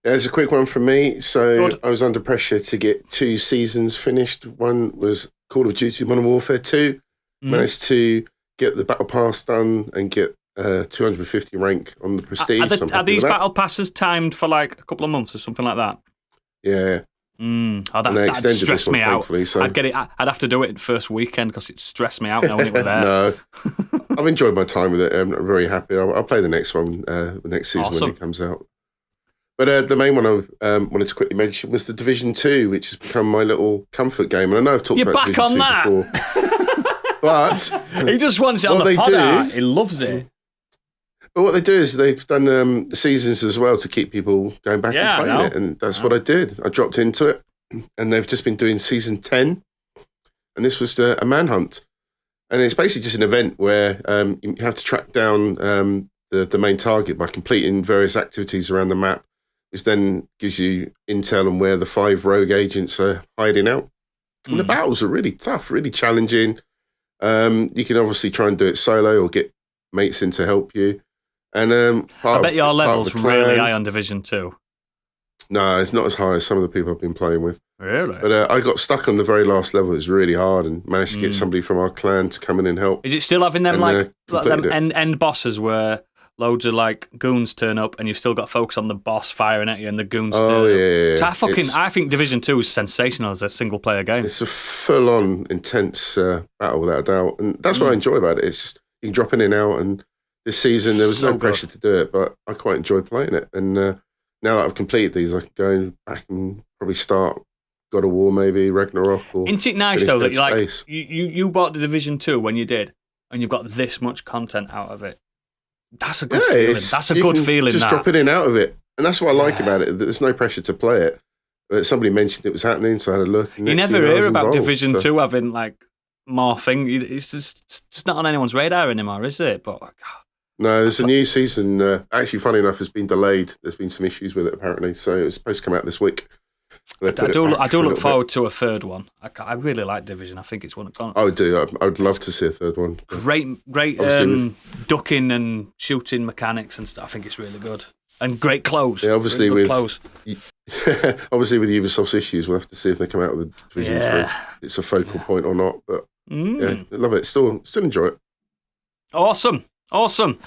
There's a quick one from me. So Good. I was under pressure to get 2 seasons finished. One was Call of Duty Modern Warfare 2. Managed to get the Battle Pass done and get 250 rank on the Prestige. Are these Battle Passes timed for like a couple of months or something like that? Yeah. That'd stress me out. So. I'd get it. I'd have to do it the first weekend because it stressed me out knowing it was there. No, I've enjoyed my time with it. I'm very happy. I'll play the next one, the next season when it comes out. But the main one I wanted to quickly mention was the Division 2, which has become my little comfort game. And I know I've talked about Division 2 before. But he just wants it on the pod. He loves it. But what they do is they've done the seasons as well to keep people going back and playing it. And that's what I did. I dropped into it. And they've just been doing season 10. And this was a manhunt. And it's basically just an event where you have to track down the main target by completing various activities around the map, which then gives you intel on where the 5 rogue agents are hiding out. And the battles are really tough, really challenging. You can obviously try and do it solo or get mates in to help you. And I bet your level's really high on Division 2. No, it's not as high as some of the people I've been playing with. Really? But I got stuck on the very last level. It was really hard and managed to get somebody from our clan to come in and help. Is it still having them end bosses where loads of like goons turn up and you've still got to focus on the boss firing at you and the goons turn up? Yeah. So I think Division 2 is sensational as a single player game. It's a full-on intense battle without a doubt. And that's what I enjoy about it. It's just, you can drop in and out, and this season there was no pressure to do it, but I quite enjoy playing it. And now that I've completed these, I can go back and probably start God of War, maybe Ragnarok. Isn't it nice though that you bought the Division 2 when you did, and you've got this much content out of it? That's a good feeling. That's a good feeling. Just drop in and out of it, and that's what I like about it. There's no pressure to play it. But somebody mentioned it was happening, so I had a look. You never hear about Division 2 having like more thing. It's just not on anyone's radar anymore, is it? But no, there's a new season. Actually, funny enough, has been delayed. There's been some issues with it apparently, so it was supposed to come out this week. I do look forward to a third one. I really like Division. I think it's one of. I would do. I would love to see a third one. Great ducking and shooting mechanics and stuff. I think it's really good. And great clothes. Yeah, obviously really with obviously with Ubisoft's issues, we'll have to see if they come out with the Division 3. It's a focal point or not. But yeah, I love it. Still enjoy it. Awesome. Whew,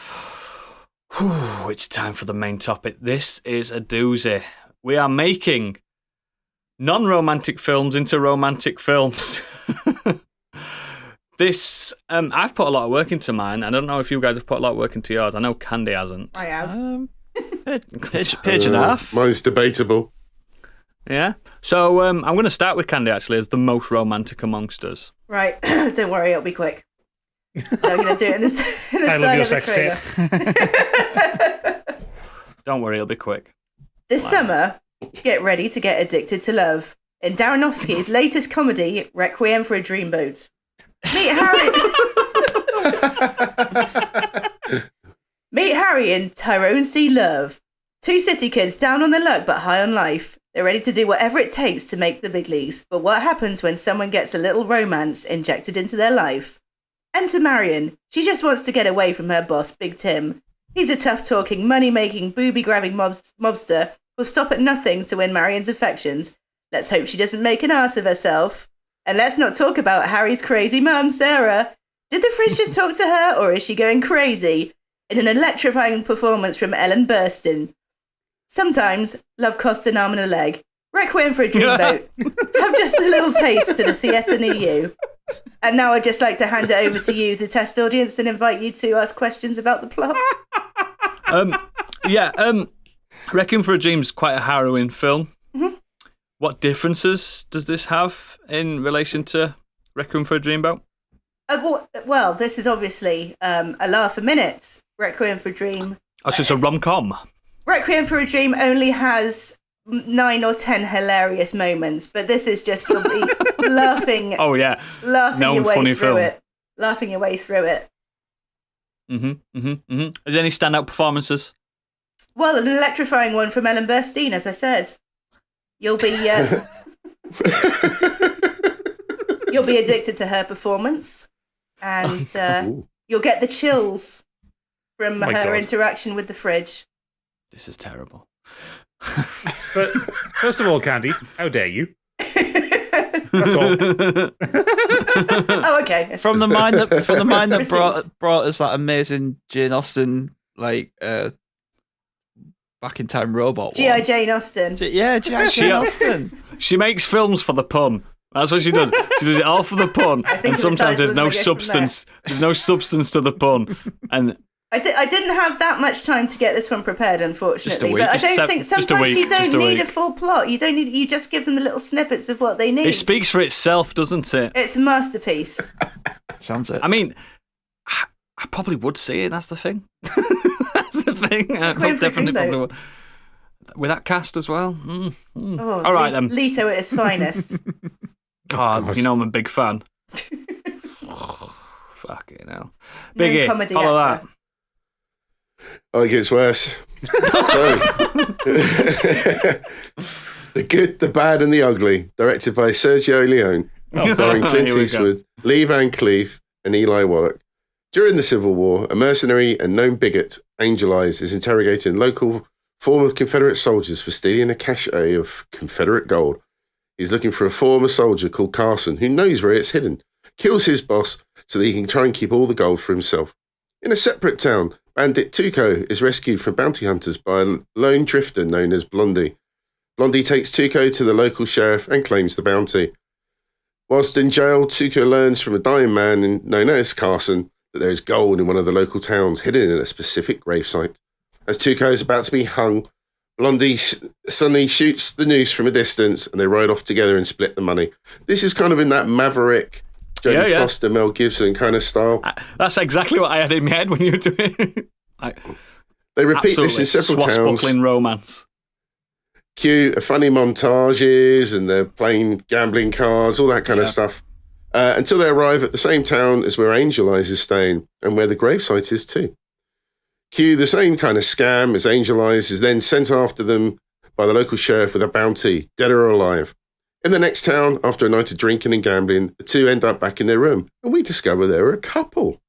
it's time for the main topic. This is a doozy. We are making non-romantic films into romantic films. This, I've put a lot of work into mine. I don't know if you guys have put a lot of work into yours. I know Candy hasn't. I have. Page and a half. Mine's debatable. Yeah. So I'm going to start with Candy, actually, as the most romantic amongst us. Right. Don't worry, it'll be quick. So I'm going to do it in the style of a trailer. Don't worry, it'll be quick. This summer, get ready to get addicted to love. In Darrenofsky's latest comedy, Requiem for a Dreamboat. Meet Harry and Tyrone C. Love. 2 city kids down on their luck but high on life. They're ready to do whatever it takes to make the big leagues. But what happens when someone gets a little romance injected into their life? Enter Marion. She just wants to get away from her boss, Big Tim. He's a tough-talking, money-making, booby-grabbing mobster who'll stop at nothing to win Marion's affections. Let's hope she doesn't make an ass of herself. And let's not talk about Harry's crazy mum, Sarah. Did the fridge just talk to her, or is she going crazy? In an electrifying performance from Ellen Burstyn. Sometimes love costs an arm and a leg. Requiem for a Dreamboat. Have just a little taste to the theatre near you. And now I'd just like to hand it over to you, the test audience, and invite you to ask questions about the plot. Requiem for a Dream's quite a harrowing film. Mm-hmm. What differences does this have in relation to Requiem for a Dreamboat? Well, this is obviously a laugh a minute. Requiem for a Dream. Oh, so it's a rom-com. Requiem for a Dream only has 9 or 10 hilarious moments, but this is just you'll be laughing. Oh yeah, laughing your way through it. Laughing your way through it. Is there any standout performances? Well, an electrifying one from Ellen Burstyn, as I said. You'll be you'll be addicted to her performance, and you'll get the chills from her interaction with the fridge. This is terrible. But first of all, Candy, how dare you? That's all. Oh, okay. From the mind that brought us that amazing Jane Austen back in time robot. G.I. Jane Austen. G.I. Jane Austen. She makes films for the pun. That's what she does. She does it all for the pun, and sometimes there's no substance. There's no substance to the pun, and I didn't have that much time to get this one prepared, unfortunately. But I don't think sometimes you don't need a full plot. You don't need. You just give them the little snippets of what they need. It speaks for itself, doesn't it? It's a masterpiece. Sounds it. I mean, I probably would see it. That's the thing. That's the thing. I definitely probably would. With that cast as well. Oh, all right then. Leto at his finest. God, you know I'm a big fan. Fucking hell. Biggie, follow that. Oh, it gets worse. The Good, the Bad and the Ugly, directed by Sergio Leone, starring Clint Eastwood, Lee Van Cleef and Eli Wallach. During the Civil War, a mercenary and known bigot, Angel Eyes, is interrogating local former Confederate soldiers for stealing a cache of Confederate gold. He's looking for a former soldier called Carson who knows where it's hidden, kills his boss so that he can try and keep all the gold for himself. In a separate town, bandit Tuco is rescued from bounty hunters by a lone drifter known as Blondie. Blondie takes Tuco to the local sheriff and claims the bounty. Whilst in jail, Tuco learns from a dying man known as Carson that there is gold in one of the local towns hidden in a specific gravesite. As Tuco is about to be hung, Blondie suddenly shoots the noose from a distance and they ride off together and split the money. This is kind of in that Maverick, Jodie Foster, Mel Gibson kind of style. That's exactly what I had in my head when you were doing it. They repeat this in several towns. Swashbuckling romance. Cue funny montages and they're playing gambling cards, all that kind of stuff. Until they arrive at the same town as where Angel Eyes is staying and where the gravesite is too. Cue the same kind of scam as Angel Eyes is then sent after them by the local sheriff with a bounty, dead or alive. In the next town, after a night of drinking and gambling, the two end up back in their room, and we discover they're a couple.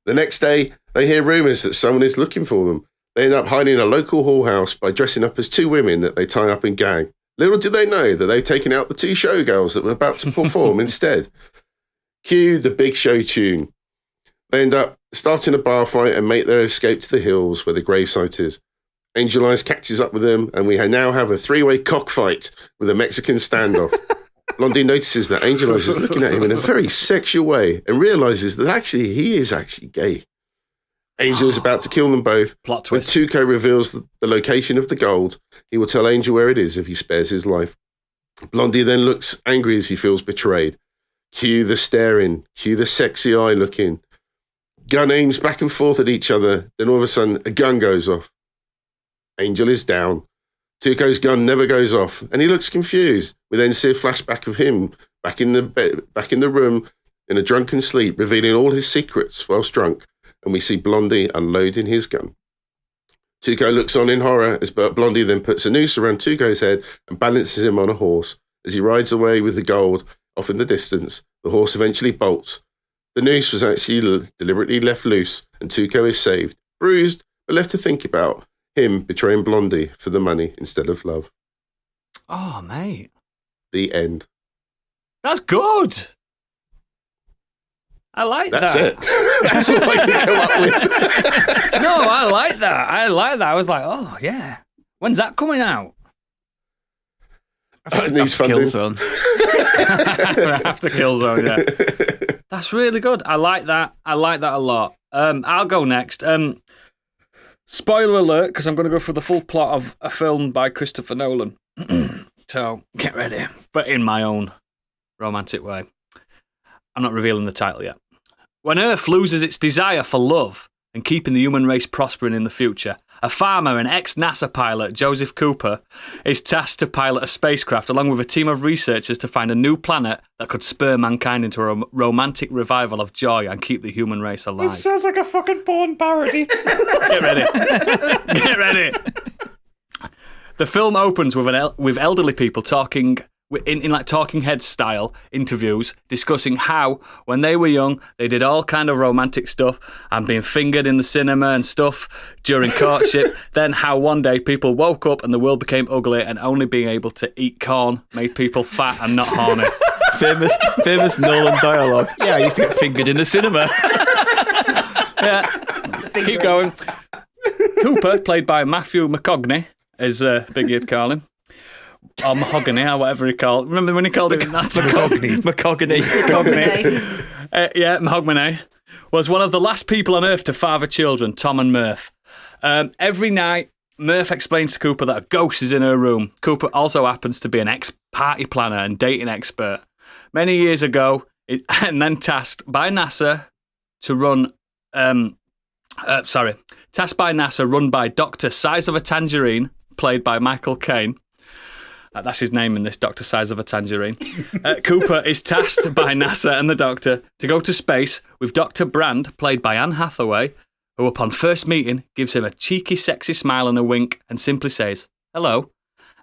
The next day, they hear rumours that someone is looking for them. They end up hiding in a local whorehouse by dressing up as two women that they tie up and gag. Little do they know that they've taken out the two showgirls that were about to perform instead. Cue the big show tune. They end up starting a bar fight and make their escape to the hills where the gravesite is. Angel Eyes catches up with them, and we now have a three-way cockfight with a Mexican standoff. Blondie notices that Angel Eyes is looking at him in a very sexual way and realises that actually he is actually gay. Angel is about to kill them both. Plot twist. When Tuco reveals the location of the gold, he will tell Angel where it is if he spares his life. Blondie then looks angry as he feels betrayed. Cue the staring, cue the sexy eye looking. Gun aims back and forth at each other, then all of a sudden a gun goes off. Angel is down. Tuco's gun never goes off, and he looks confused. We then see a flashback of him back in the room in a drunken sleep, revealing all his secrets whilst drunk, and we see Blondie unloading his gun. Tuco looks on in horror as Blondie then puts a noose around Tuco's head and balances him on a horse. As he rides away with the gold off in the distance, the horse eventually bolts. The noose was actually deliberately left loose, and Tuco is saved, bruised, but left to think about him betraying Blondie for the money instead of love. Oh, mate. The end. That's good. I like That's that. it. That's all I can come up with. No, I like that. I was like, oh, yeah. When's that coming out? Needs funding. Killzone. After Killzone, yeah. That's really good. I like that. I like that a lot. I'll go next. Spoiler alert, because I'm going to go through the full plot of a film by Christopher Nolan. So, get ready. But in my own romantic way. I'm not revealing the title yet. When Earth loses its desire for love and keeping the human race prospering in the future, a farmer and ex-NASA pilot, Joseph Cooper, is tasked to pilot a spacecraft along with a team of researchers to find a new planet that could spur mankind into a romantic revival of joy and keep the human race alive. This sounds like a fucking porn parody. Get ready. Get ready. The film opens with elderly people talking in like talking head style interviews, discussing how when they were young they did all kind of romantic stuff and being fingered in the cinema and stuff during courtship. Then how one day people woke up and the world became ugly and only being able to eat corn made people fat and not horny. Famous Nolan dialogue. Yeah, I used to get fingered in the cinema. Yeah, keep going. Cooper, played by Matthew McConaughey, as Biggie would call him. Or Mahogany, or whatever he called. Remember when he called him that? Mahogany. Yeah, Mahogany. was one of the last people on Earth to father children, Tom and Murph. Every night, Murph explains to Cooper that a ghost is in her room. Cooper also happens to be an ex-party planner and dating expert. Many years ago, and then tasked by NASA run by Dr. Size of a Tangerine, played by Michael Caine. That's his name in this, Dr. Size of a Tangerine. Cooper is tasked by NASA and the Doctor to go to space with Dr. Brand, played by Anne Hathaway, who upon first meeting gives him a cheeky, sexy smile and a wink and simply says, hello.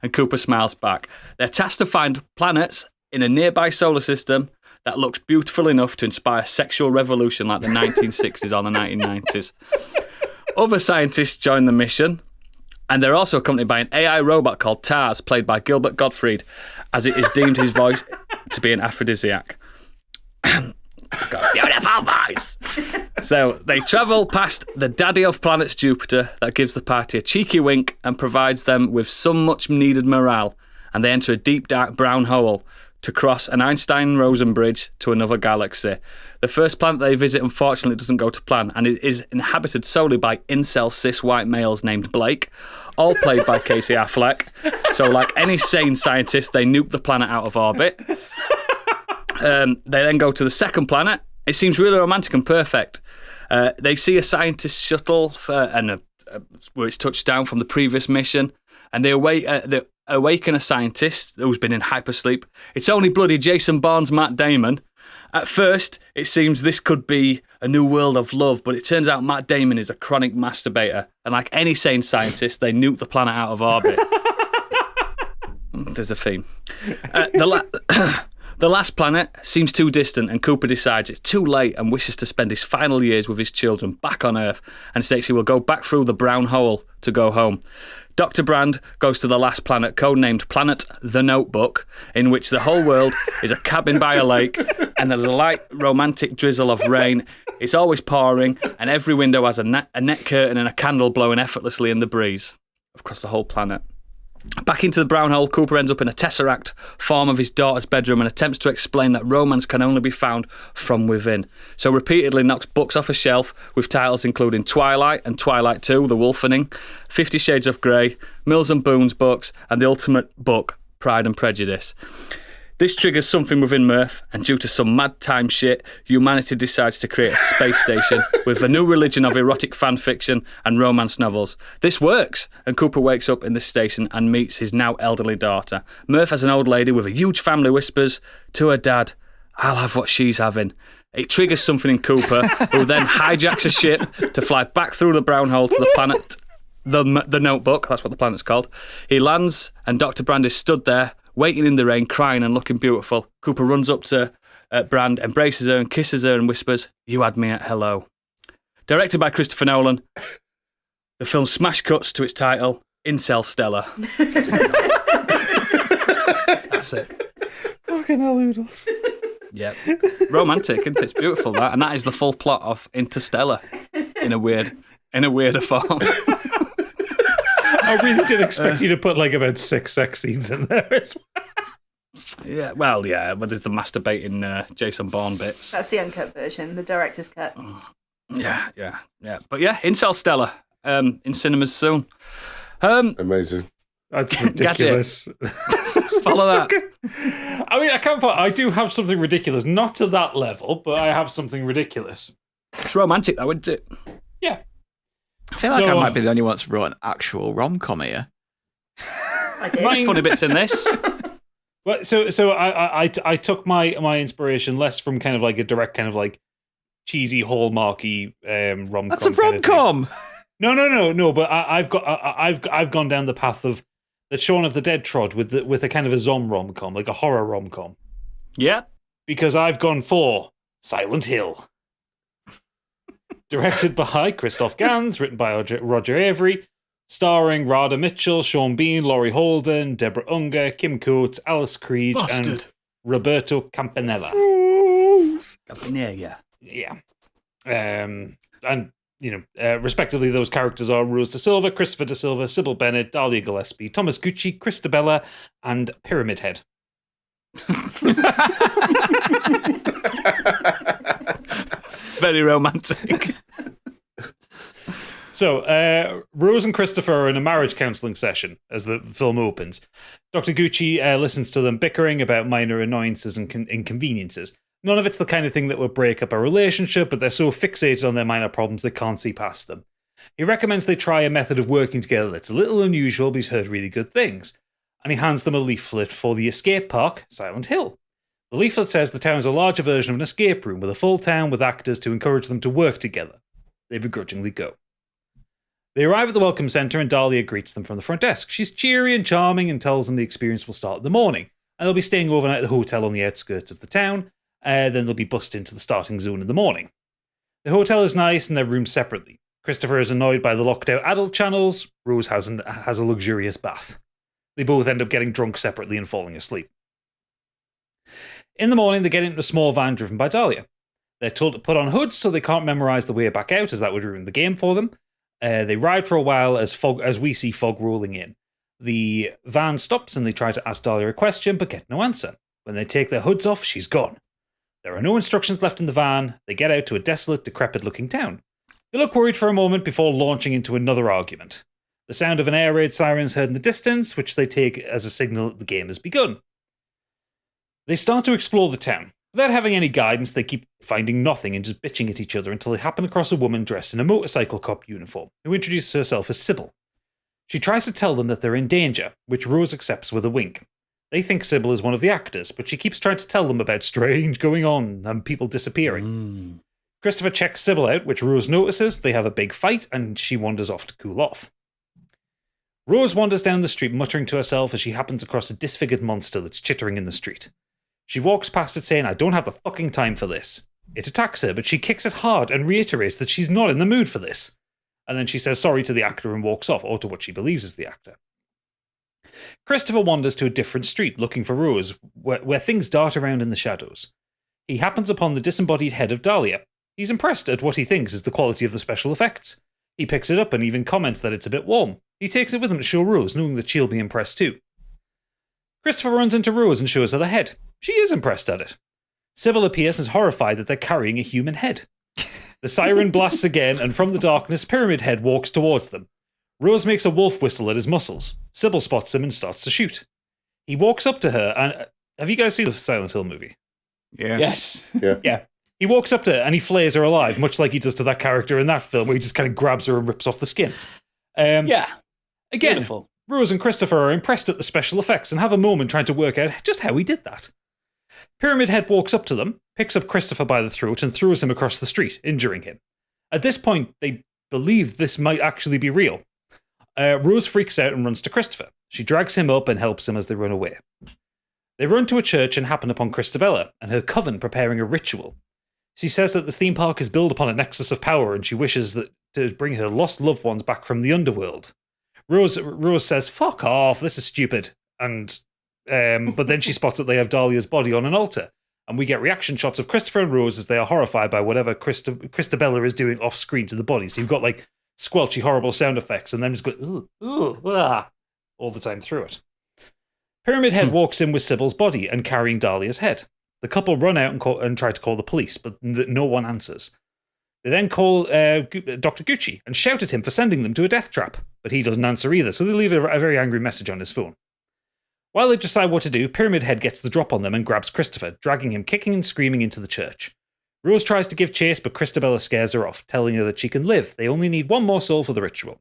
And Cooper smiles back. They're tasked to find planets in a nearby solar system that looks beautiful enough to inspire sexual revolution like the 1960s or the 1990s. Other scientists join the mission, and they're also accompanied by an AI robot called Tars, played by Gilbert Gottfried, as it is deemed his voice to be an aphrodisiac. Got beautiful voice. So they travel past the daddy of planets Jupiter that gives the party a cheeky wink and provides them with some much needed morale, and they enter a deep dark brown hole to cross an Einstein-Rosen bridge to another galaxy. The first planet they visit, unfortunately, doesn't go to plan, and it is inhabited solely by incel cis white males named Blake, all played by Casey Affleck. So, like any sane scientist, they nuke the planet out of orbit. They then go to the second planet. It seems really romantic and perfect. They see a scientist shuttle where it's touched down from the previous mission, and they awaken a scientist who's been in hypersleep. It's only bloody Jason Bourne's Matt Damon. At first, it seems this could be a new world of love, but it turns out Matt Damon is a chronic masturbator, and like any sane scientist, they nuke the planet out of orbit. There's a theme. The last planet seems too distant, and Cooper decides it's too late and wishes to spend his final years with his children back on Earth, and states he will go back through the brown hole to go home. Dr. Brand goes to the last planet, codenamed Planet The Notebook, in which the whole world is a cabin by a lake, and there's a light romantic drizzle of rain. It's always pouring, and every window has a net curtain and a candle blowing effortlessly in the breeze across the whole planet. Back into the brown hole, Cooper ends up in a tesseract form of his daughter's bedroom and attempts to explain that romance can only be found from within. So repeatedly knocks books off a shelf with titles including Twilight and Twilight 2, The Wolfening, 50 Shades of Grey, Mills and Boon's books, and the ultimate book, Pride and Prejudice. This triggers something within Murph, and due to some mad time shit, humanity decides to create a space station with a new religion of erotic fan fiction and romance novels. This works, and Cooper wakes up in this station and meets his now elderly daughter. Murph, as an old lady with a huge family, whispers to her dad, I'll have what she's having. It triggers something in Cooper, who then hijacks a ship to fly back through the brown hole to the planet, the Notebook, that's what the planet's called. He lands, and Dr. Brand is stood there, waiting in the rain, crying and looking beautiful. Cooper runs up to Brand, embraces her and kisses her and whispers, you had me at hello. Directed by Christopher Nolan, the film smash cuts to its title, Incel Stella. That's it. Fucking hell, oodles. Yep. Romantic, isn't it? It's beautiful, that. And that is the full plot of Interstellar in a weirder form. I really did expect you to put like about 6 sex scenes in there as well. Yeah, well, yeah, but there's the masturbating Jason Bourne bits. That's the uncut version, the director's cut. Yeah. But yeah, Incel Stella in cinemas soon. Amazing. That's ridiculous. Follow that. I mean, I can't follow. I do have something ridiculous. Not to that level, but I have something ridiculous. It's romantic though, isn't it? Yeah. I feel like I might be the only one that's wrote an actual rom-com here. I did. There's funny bits in this. Well, so I took my inspiration less from kind of like a direct kind of like cheesy hallmarky rom-com. That's a rom-com. No. But I've gone down the path of that Shaun of the Dead trod with a kind of a zombie rom-com, like a horror rom-com. Yeah. Because I've gone for Silent Hill. Directed by Christoph Gans, written by Roger Avery, starring Radha Mitchell, Sean Bean, Laurie Holden, Deborah Unger, Kim Coates, Alice Creed, and Roberto Campanella. Campanella. Yeah. And, respectively, those characters are Rose Da Silva, Christopher Da Silva, Sybil Bennett, Dahlia Gillespie, Thomas Gucci, Christabella, and Pyramid Head. very romantic. So, Rose and Christopher are in a marriage counselling session as the film opens. Dr. Gucci listens to them bickering about minor annoyances and inconveniences. None of it's the kind of thing that would break up a relationship, but they're so fixated on their minor problems they can't see past them. He recommends they try a method of working together that's a little unusual, but he's heard really good things. And he hands them a leaflet for the escape park, Silent Hill. The leaflet says the town is a larger version of an escape room with a full town with actors to encourage them to work together. They begrudgingly go. They arrive at the welcome centre and Dahlia greets them from the front desk. She's cheery and charming and tells them the experience will start in the morning. And they'll be staying overnight at the hotel on the outskirts of the town. Then they'll be bussed into the starting zone in the morning. The hotel is nice and their rooms separately. Christopher is annoyed by the locked out adult channels. Rose has a luxurious bath. They both end up getting drunk separately and falling asleep. In the morning, they get into a small van driven by Dahlia. They're told to put on hoods so they can't memorize the way back out, as that would ruin the game for them. They ride for a while as we see fog rolling in. The van stops and they try to ask Dahlia a question, but get no answer. When they take their hoods off, she's gone. There are no instructions left in the van. They get out to a desolate, decrepit-looking town. They look worried for a moment before launching into another argument. The sound of an air raid siren is heard in the distance, which they take as a signal that the game has begun. They start to explore the town. Without having any guidance, they keep finding nothing and just bitching at each other until they happen across a woman dressed in a motorcycle cop uniform, who introduces herself as Sybil. She tries to tell them that they're in danger, which Rose accepts with a wink. They think Sybil is one of the actors, but she keeps trying to tell them about strange going on and people disappearing. Christopher checks Sybil out, which Rose notices. They have a big fight, and she wanders off to cool off. Rose wanders down the street muttering to herself as she happens across a disfigured monster that's chittering in the street. She walks past it saying, "I don't have the fucking time for this." It attacks her, but she kicks it hard and reiterates that she's not in the mood for this. And then she says sorry to the actor and walks off, or to what she believes is the actor. Christopher wanders to a different street looking for Rose, where things dart around in the shadows. He happens upon the disembodied head of Dahlia. He's impressed at what he thinks is the quality of the special effects. He picks it up and even comments that it's a bit warm. He takes it with him to show Rose, knowing that she'll be impressed too. Christopher runs into Rose and shows her the head. She is impressed at it. Sybil appears and is horrified that they're carrying a human head. The siren blasts again, and from the darkness, Pyramid Head walks towards them. Rose makes a wolf whistle at his muscles. Sybil spots him and starts to shoot. He walks up to her, and have you guys seen the Silent Hill movie? Yes. Yeah. He walks up to her and he flays her alive, much like he does to that character in that film, where he just kind of grabs her and rips off the skin. Again, beautiful. Rose and Christopher are impressed at the special effects and have a moment trying to work out just how he did that. Pyramid Head walks up to them, picks up Christopher by the throat and throws him across the street, injuring him. At this point, they believe this might actually be real. Rose freaks out and runs to Christopher. She drags him up and helps him as they run away. They run to a church and happen upon Christabella and her coven preparing a ritual. She says that the theme park is built upon a nexus of power and she wishes to bring her lost loved ones back from the underworld. Rose says, "Fuck off, this is stupid." But then she spots that they have Dahlia's body on an altar. And we get reaction shots of Christopher and Rose as they are horrified by whatever Christabella is doing off screen to the body. So you've got like squelchy, horrible sound effects and then just go, all the time through it. Pyramid Head walks in with Sybil's body and carrying Dahlia's head. The couple run out and try to call the police, but no one answers. They then call Dr. Gucci and shout at him for sending them to a death trap, but he doesn't answer either, so they leave a very angry message on his phone. While they decide what to do, Pyramid Head gets the drop on them and grabs Christopher, dragging him kicking and screaming into the church. Rose tries to give chase, but Christabella scares her off, telling her that she can live. They only need one more soul for the ritual.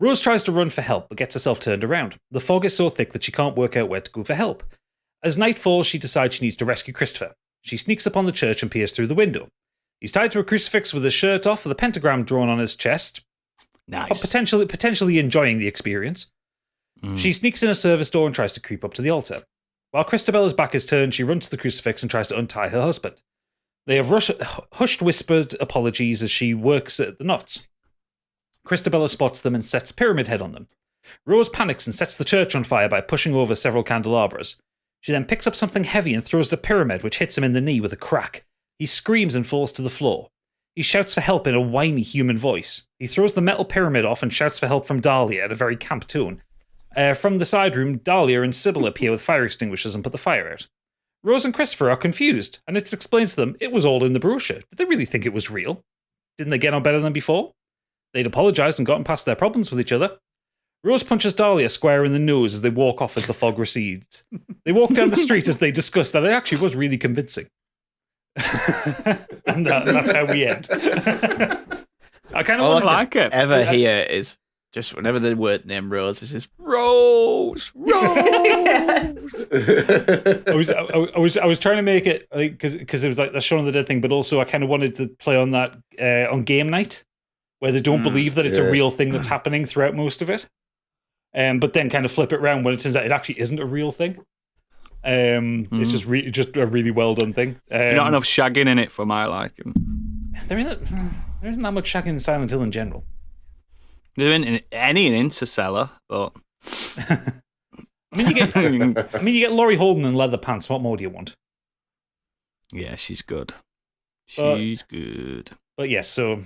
Rose tries to run for help, but gets herself turned around. The fog is so thick that she can't work out where to go for help. As night falls, she decides she needs to rescue Christopher. She sneaks upon the church and peers through the window. He's tied to a crucifix with his shirt off, with a pentagram drawn on his chest. Nice. Potentially enjoying the experience. She sneaks in a service door and tries to creep up to the altar. While Christabella's back is turned, she runs to the crucifix and tries to untie her husband. They have hushed whispered apologies as she works at the knots. Christabella spots them and sets Pyramid Head on them. Rose panics and sets the church on fire by pushing over several candelabras. She then picks up something heavy and throws the pyramid, which hits him in the knee with a crack. He screams and falls to the floor. He shouts for help in a whiny human voice. He throws the metal pyramid off and shouts for help from Dahlia in a very camp tone. From the side room, Dahlia and Sybil appear with fire extinguishers and put the fire out. Rose and Christopher are confused, and it explains to them it was all in the brochure. Did they really think it was real? Didn't they get on better than before? They'd apologized and gotten past their problems with each other. Rose punches Dahlia square in the nose as they walk off as the fog recedes. They walk down the street as they discuss that it actually was really convincing. And that's how we end. I kind of like it. Ever hear is just whenever the word name Rose, this is Rose. I was trying to make it because it was like the Shaun of the Dead thing, but also I kind of wanted to play on that on game night where they don't believe that it's a real thing that's happening throughout most of it, but then kind of flip it around when it turns out it actually isn't a real thing. It's just a really well done thing. Not enough shagging in it for my liking. There isn't that much shagging in Silent Hill in general. There isn't any in Interstellar, but I mean, you get Laurie Holden in leather pants. What more do you want? Yeah, she's good. She's good. But yes, so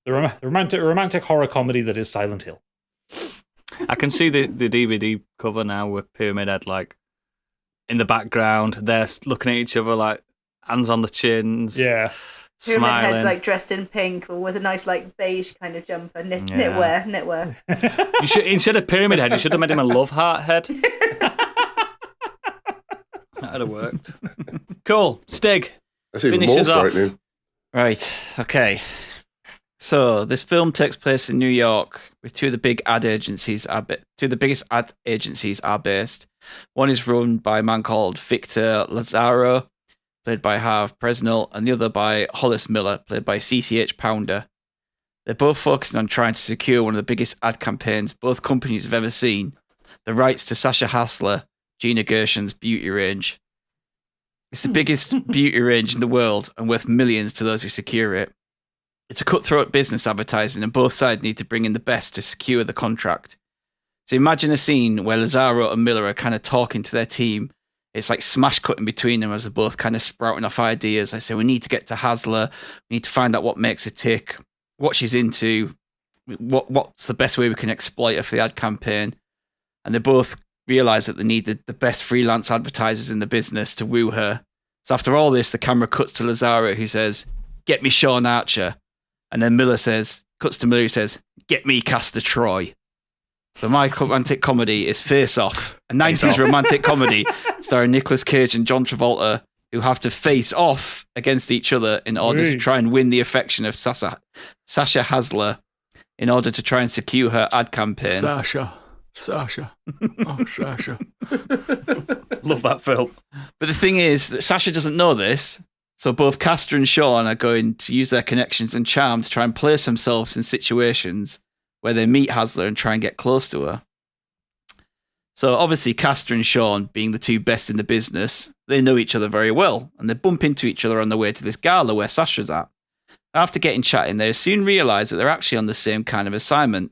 the romantic horror comedy that is Silent Hill. I can see the DVD cover now with Pyramid Head like in the background. They're looking at each other like hands on the chins. Yeah. Pyramid Smiling. Head's like dressed in pink or with a nice like beige kind of jumper, knitwear. You should, instead of Pyramid Head, you should have made him a love heart head. That'd have worked. Cool. Stig. That's even finishes more off. frightening. Right. Okay. So this film takes place in New York, with two of the biggest ad agencies are based. One is run by a man called Victor Lazaro, played by Harv Presnell, and the other by Hollis Miller, played by CCH Pounder. They're both focusing on trying to secure one of the biggest ad campaigns both companies have ever seen: the rights to Sasha Hasler, Gina Gershon's beauty range. It's the biggest beauty range in the world and worth millions to those who secure it. It's a cutthroat business advertising, and both sides need to bring in the best to secure the contract. So imagine a scene where Lazaro and Miller are kind of talking to their team. It's like smash cutting between them as they're both kind of sprouting off ideas. I say, we need to get to Hasler. We need to find out what makes her tick, what she's into, what's the best way we can exploit her for the ad campaign. And they both realise that they need the best freelance advertisers in the business to woo her. So after all this, the camera cuts to Lazaro, who says, "Get me Sean Archer." And then cuts to Miller, who says, "Get me Castor Troy." So my romantic comedy is Face Off, a 90s romantic comedy starring Nicolas Cage and John Travolta, who have to face off against each other in order to try and win the affection of Sasha Hasler in order to try and secure her ad campaign. Sasha. Oh, Sasha. Love that film. But the thing is that Sasha doesn't know this, so both Castor and Sean are going to use their connections and charm to try and place themselves in situations where they meet Hasler and try and get close to her. So obviously Castor and Sean, being the two best in the business, they know each other very well, and they bump into each other on the way to this gala where Sasha's at. After getting chatting, they soon realise that they're actually on the same kind of assignment.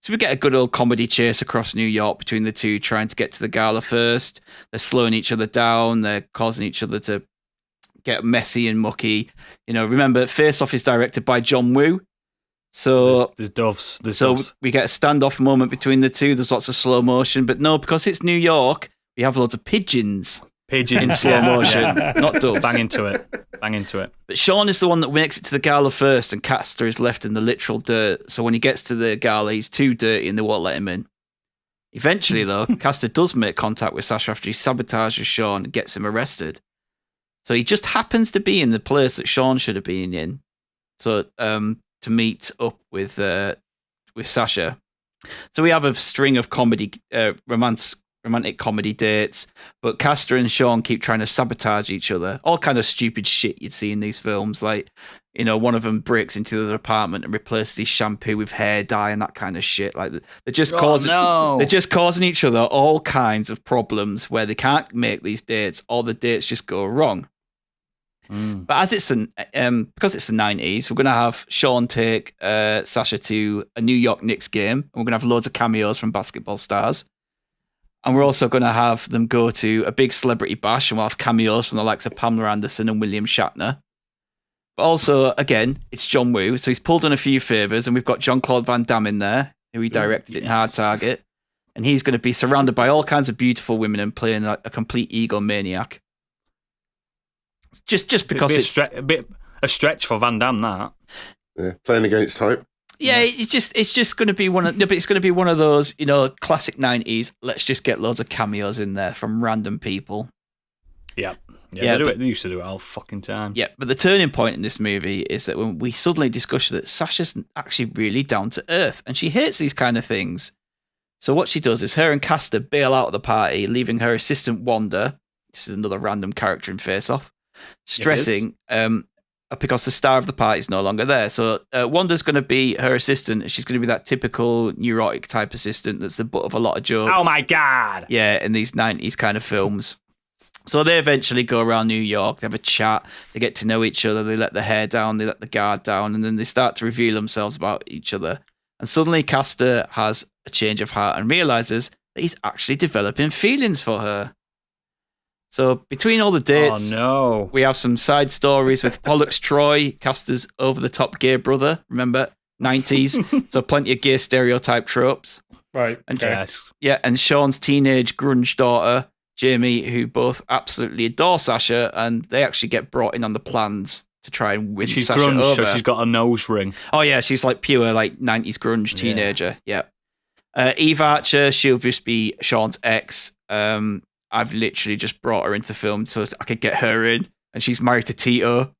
So we get a good old comedy chase across New York between the two, trying to get to the gala first. They're slowing each other down, they're causing each other to get messy and mucky. You know, remember, Face Off is directed by John Woo. So there's doves. We get a standoff moment between the two. There's lots of slow motion, but no, because it's New York, we have loads of pigeons in slow motion, not doves. Bang into it. But Sean is the one that makes it to the gala first, and Castor is left in the literal dirt. So when he gets to the gala, he's too dirty and they won't let him in. Eventually, though, Castor does make contact with Sasha after he sabotages Sean and gets him arrested. So he just happens to be in the place that Sean should have been in. So to meet up with Sasha. So we have a string of romantic comedy dates, but Castor and Sean keep trying to sabotage each other. All kind of stupid shit you'd see in these films, like, you know, one of them breaks into the other apartment and replaces his shampoo with hair dye and that kind of shit. Like they're just causing each other all kinds of problems where they can't make these dates, or the dates just go wrong. But as it's because it's the 90s, we're going to have Sean take Sasha to a New York Knicks game, and we're going to have loads of cameos from basketball stars. And we're also going to have them go to a big celebrity bash, and we'll have cameos from the likes of Pamela Anderson and William Shatner. But also, again, it's John Woo, so he's pulled in a few favours, and we've got Jean-Claude Van Damme in there, who he directed in Hard Target. And he's going to be surrounded by all kinds of beautiful women and playing like a complete egomaniac. just because it's a stretch for Van Damme. That playing against type. Yeah, it's just going to be but it's going to be one of those, classic 90s. Let's just get loads of cameos in there from random people. Yeah, they used to do it all fucking time. Yeah, but the turning point in this movie is that when we suddenly discover that Sasha's actually really down to earth, and she hates these kind of things. So what she does is her and Castor bail out of the party, leaving her assistant Wanda. This is another random character in Face Off, stressing because the star of the party is no longer there. So Wanda's going to be her assistant. She's going to be that typical neurotic type assistant that's the butt of a lot of jokes. Oh my God. Yeah, in these 90s kind of films. So they eventually go around New York, they have a chat, they get to know each other, they let the hair down, they let the guard down, and then they start to reveal themselves about each other. And suddenly Castor has a change of heart and realizes that he's actually developing feelings for her. So between all the dates, we have some side stories with Pollux Troy, Castor's over-the-top gay brother. Remember, 90s, so plenty of gay stereotype tropes. Right. And, and Sean's teenage grunge daughter, Jamie, who both absolutely adore Sasha, and they actually get brought in on the plans to try and win Sasha grunge, over. So she's got a nose ring. Oh yeah, she's like pure 90s grunge teenager. Yeah. Eve Archer, she'll just be Sean's ex. I've literally just brought her into the film so I could get her in, and she's married to Tito.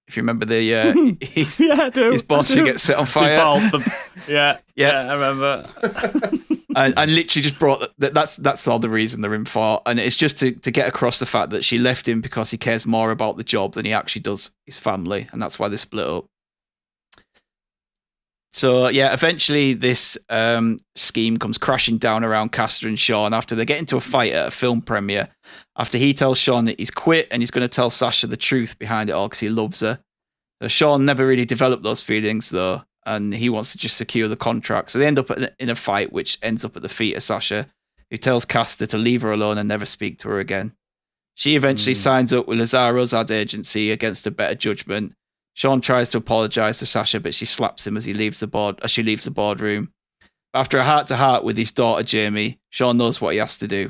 If you remember his boss who gets set on fire. I remember. and literally just brought that's all the reason they're in for, and it's just to get across the fact that she left him because he cares more about the job than he actually does his family, and that's why they split up. So yeah, eventually this scheme comes crashing down around Castor and Sean after they get into a fight at a film premiere. After he tells Sean that he's quit and he's going to tell Sasha the truth behind it all because he loves her. So Sean never really developed those feelings though, and he wants to just secure the contract. So they end up in a fight, which ends up at the feet of Sasha, who tells Castor to leave her alone and never speak to her again. She eventually signs up with Lazzaro's ad agency against a better judgment. Sean tries to apologize to Sasha, but she slaps him as she leaves the boardroom. After a heart-to-heart with his daughter, Jamie, Sean knows what he has to do.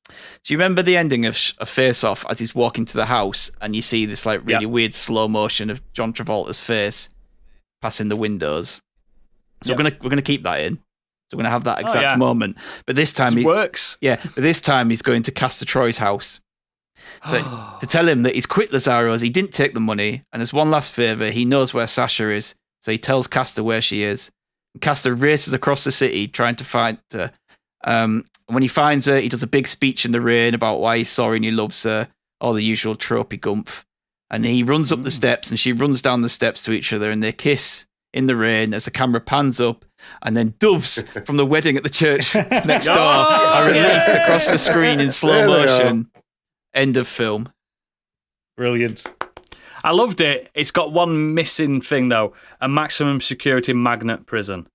Do you remember the ending of Face Off as he's walking to the house and you see this really weird slow motion of John Travolta's face passing the windows? So we're gonna keep that in. So we're gonna have that exact moment. But this time works. Yeah, but this time he's going to Castor Troy's house. To tell him that he's quit Lazzaro's, he didn't take the money, and as one last favour, he knows where Sasha is, so he tells Castor where she is. And Castor races across the city trying to find her. When he finds her, he does a big speech in the rain about why he's sorry and he loves her, all the usual tropey gumph. And he runs up the steps, and she runs down the steps to each other, and they kiss in the rain as the camera pans up, and then doves from the wedding at the church next door are released across the screen in slow motion. End of film. Brilliant. I loved it. It's got one missing thing, though. A maximum security magnet prison.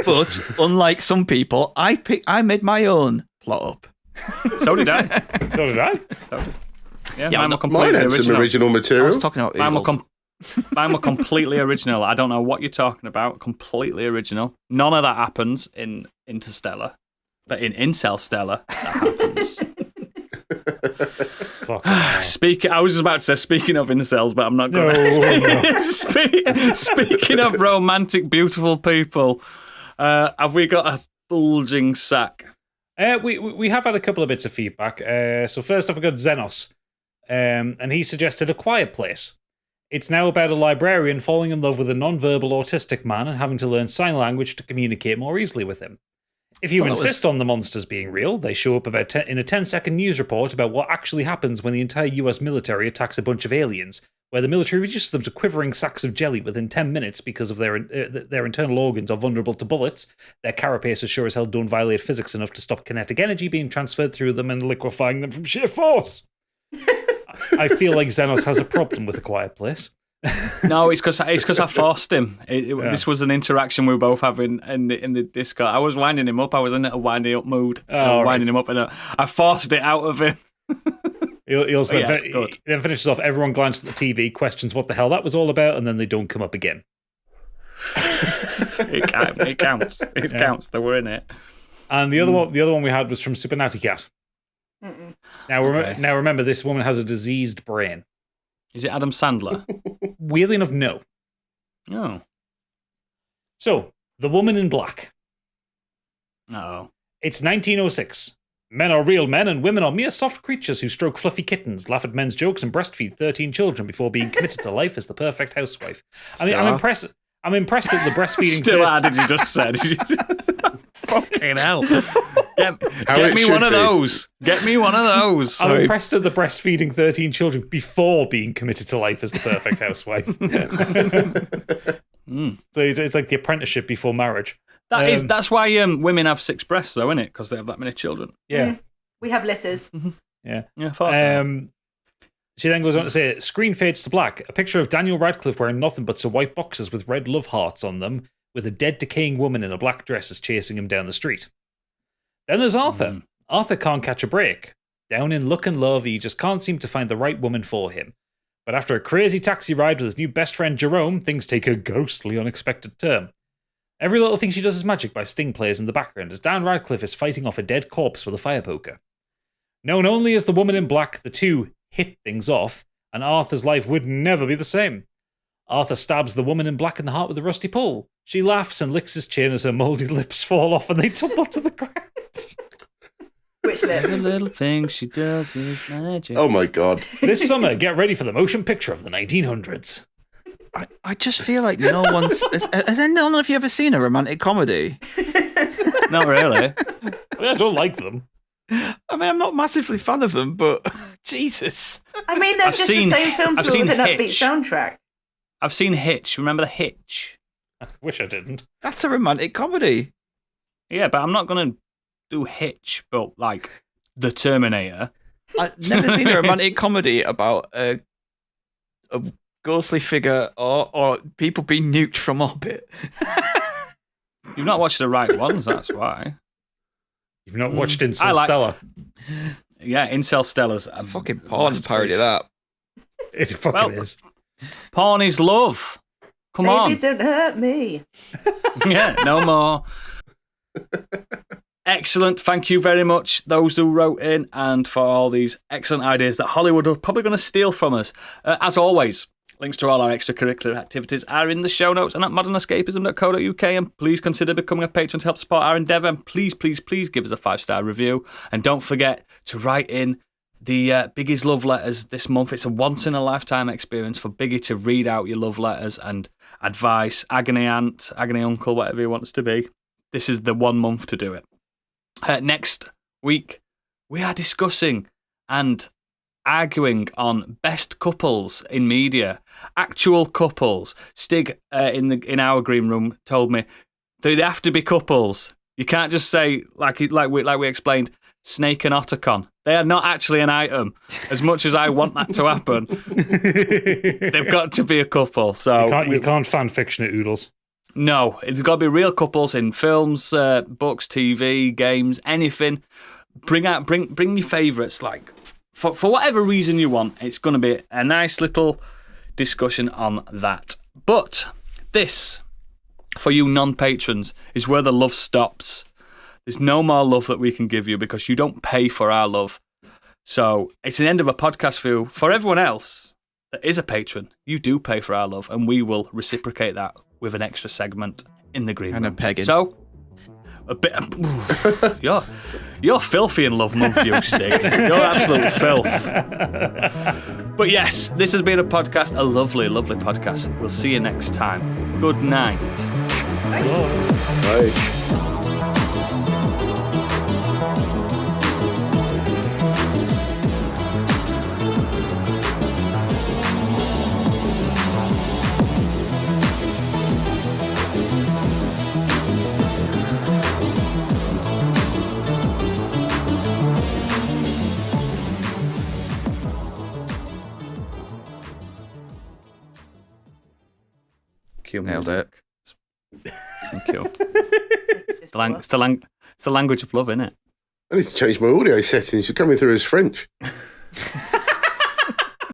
But, unlike some people, I made my own plot up. So did I. So did I. Mine were completely had some original material. I was talking about mine were completely original. I don't know what you're talking about. Completely original. None of that happens in Interstellar. But in Interstellar, that happens. I was just about to say, speaking of incels, but I'm not going to. Speaking of romantic, beautiful people, have we got a bulging sack? We have had a couple of bits of feedback. So first off, we got Xenos, and he suggested A Quiet Place. It's now about a librarian falling in love with a non-verbal autistic man and having to learn sign language to communicate more easily with him. If you insist on the monsters being real, they show up in a 10-second news report about what actually happens when the entire US military attacks a bunch of aliens, where the military reduces them to quivering sacks of jelly within 10 minutes because of their internal organs are vulnerable to bullets. Their carapaces sure as hell don't violate physics enough to stop kinetic energy being transferred through them and liquefying them from sheer force. I feel like Xenos has a problem with A Quiet Place. No, it's because I forced him. This was an interaction we were both having in the Discord. I was winding him up. I was in a winding up mood. Winding him up, and I forced it out of him. Then finishes off. Everyone glances at the TV, questions what the hell that was all about, and then they don't come up again. It counts. It counts. They were in it. And the other one we had was from Super Natty Cat. Now, remember, this woman has a diseased brain. Is it Adam Sandler? Weirdly enough, no. Oh. So, The Woman in Black. Uh-oh. It's 1906. Men are real men and women are mere soft creatures who stroke fluffy kittens, laugh at men's jokes, and breastfeed 13 children before being committed to life as the perfect housewife. I mean, I'm impressed at the breastfeeding. Still, how did you just say? Fucking hell. Get me one of those. Get me one of those. I'm impressed at the breastfeeding 13 children before being committed to life as the perfect housewife. So it's like the apprenticeship before marriage. That's why women have 6 breasts, though, isn't it? Because they have that many children. Yeah. We have litters. Yeah. Yeah, so. She then goes on to say, screen fades to black. A picture of Daniel Radcliffe wearing nothing but some white boxers with red love hearts on them, with a dead, decaying woman in a black dress is chasing him down the street. Then there's Arthur. Arthur can't catch a break. Down in luck and love, he just can't seem to find the right woman for him. But after a crazy taxi ride with his new best friend Jerome, things take a ghostly, unexpected turn. Every little thing she does is magic by Sting plays in the background as Dan Radcliffe is fighting off a dead corpse with a fire poker. Known only as the Woman in Black, the two hit things off, and Arthur's life would never be the same. Arthur stabs the Woman in Black in the heart with a rusty pole. She laughs and licks his chin as her mouldy lips fall off and they tumble to the ground. Which lips? The little thing she does is magic. Oh my God. This summer, get ready for the motion picture of the 1900s. I just feel like no one's... Has none of you ever seen a romantic comedy? Not really. I don't like them. I mean, I'm not massively fan of them, but Jesus. I mean, they're just the same films with an upbeat soundtrack. I've seen Hitch. Remember the Hitch? I wish I didn't. That's a romantic comedy. Yeah, but I'm not going to do Hitch, but like The Terminator. I've never seen a romantic comedy about a ghostly figure or people being nuked from orbit. You've not watched the right ones, that's why. You've not watched Interstellar. Yeah, Interstellar's a fucking porn parody of that. It fucking is. Porn is love. Come on. Baby, don't hurt me. Yeah, no more. Excellent. Thank you very much, those who wrote in, and for all these excellent ideas that Hollywood are probably going to steal from us. As always, links to all our extracurricular activities are in the show notes and at modernescapism.co.uk, and please consider becoming a patron to help support our endeavour, and please, please, please give us a 5-star review, and don't forget to write in the Biggie's love letters this month. It's a once-in-a-lifetime experience for Biggie to read out your love letters and advice, agony aunt, agony uncle, whatever he wants to be. This is the 1 month to do it. Next week, we are discussing and arguing on best couples in media, actual couples. Stig in our green room told me they have to be couples. You can't just say like we explained, snake and otacon. They are not actually an item. As much as I want that to happen, they've got to be a couple. So you can't fan fiction it, Oodles. No, it's got to be real couples in films, books, TV, games, anything. Bring your favourites. Like for whatever reason you want. It's going to be a nice little discussion on that. But this, for you non-patrons, is where the love stops. There's no more love that we can give you because you don't pay for our love. So it's the end of a podcast for you. For everyone else that is a patron, you do pay for our love, and we will reciprocate that with an extra segment in the green room. And a pegging. So, a bit. You're filthy in love month, you Stig. You're absolute filth. But yes, this has been a podcast, a lovely, lovely podcast. We'll see you next time. Good night. Bye. Nailed it. Thank you. It's the language of love, isn't it? I need to change my audio settings. You're coming through as French.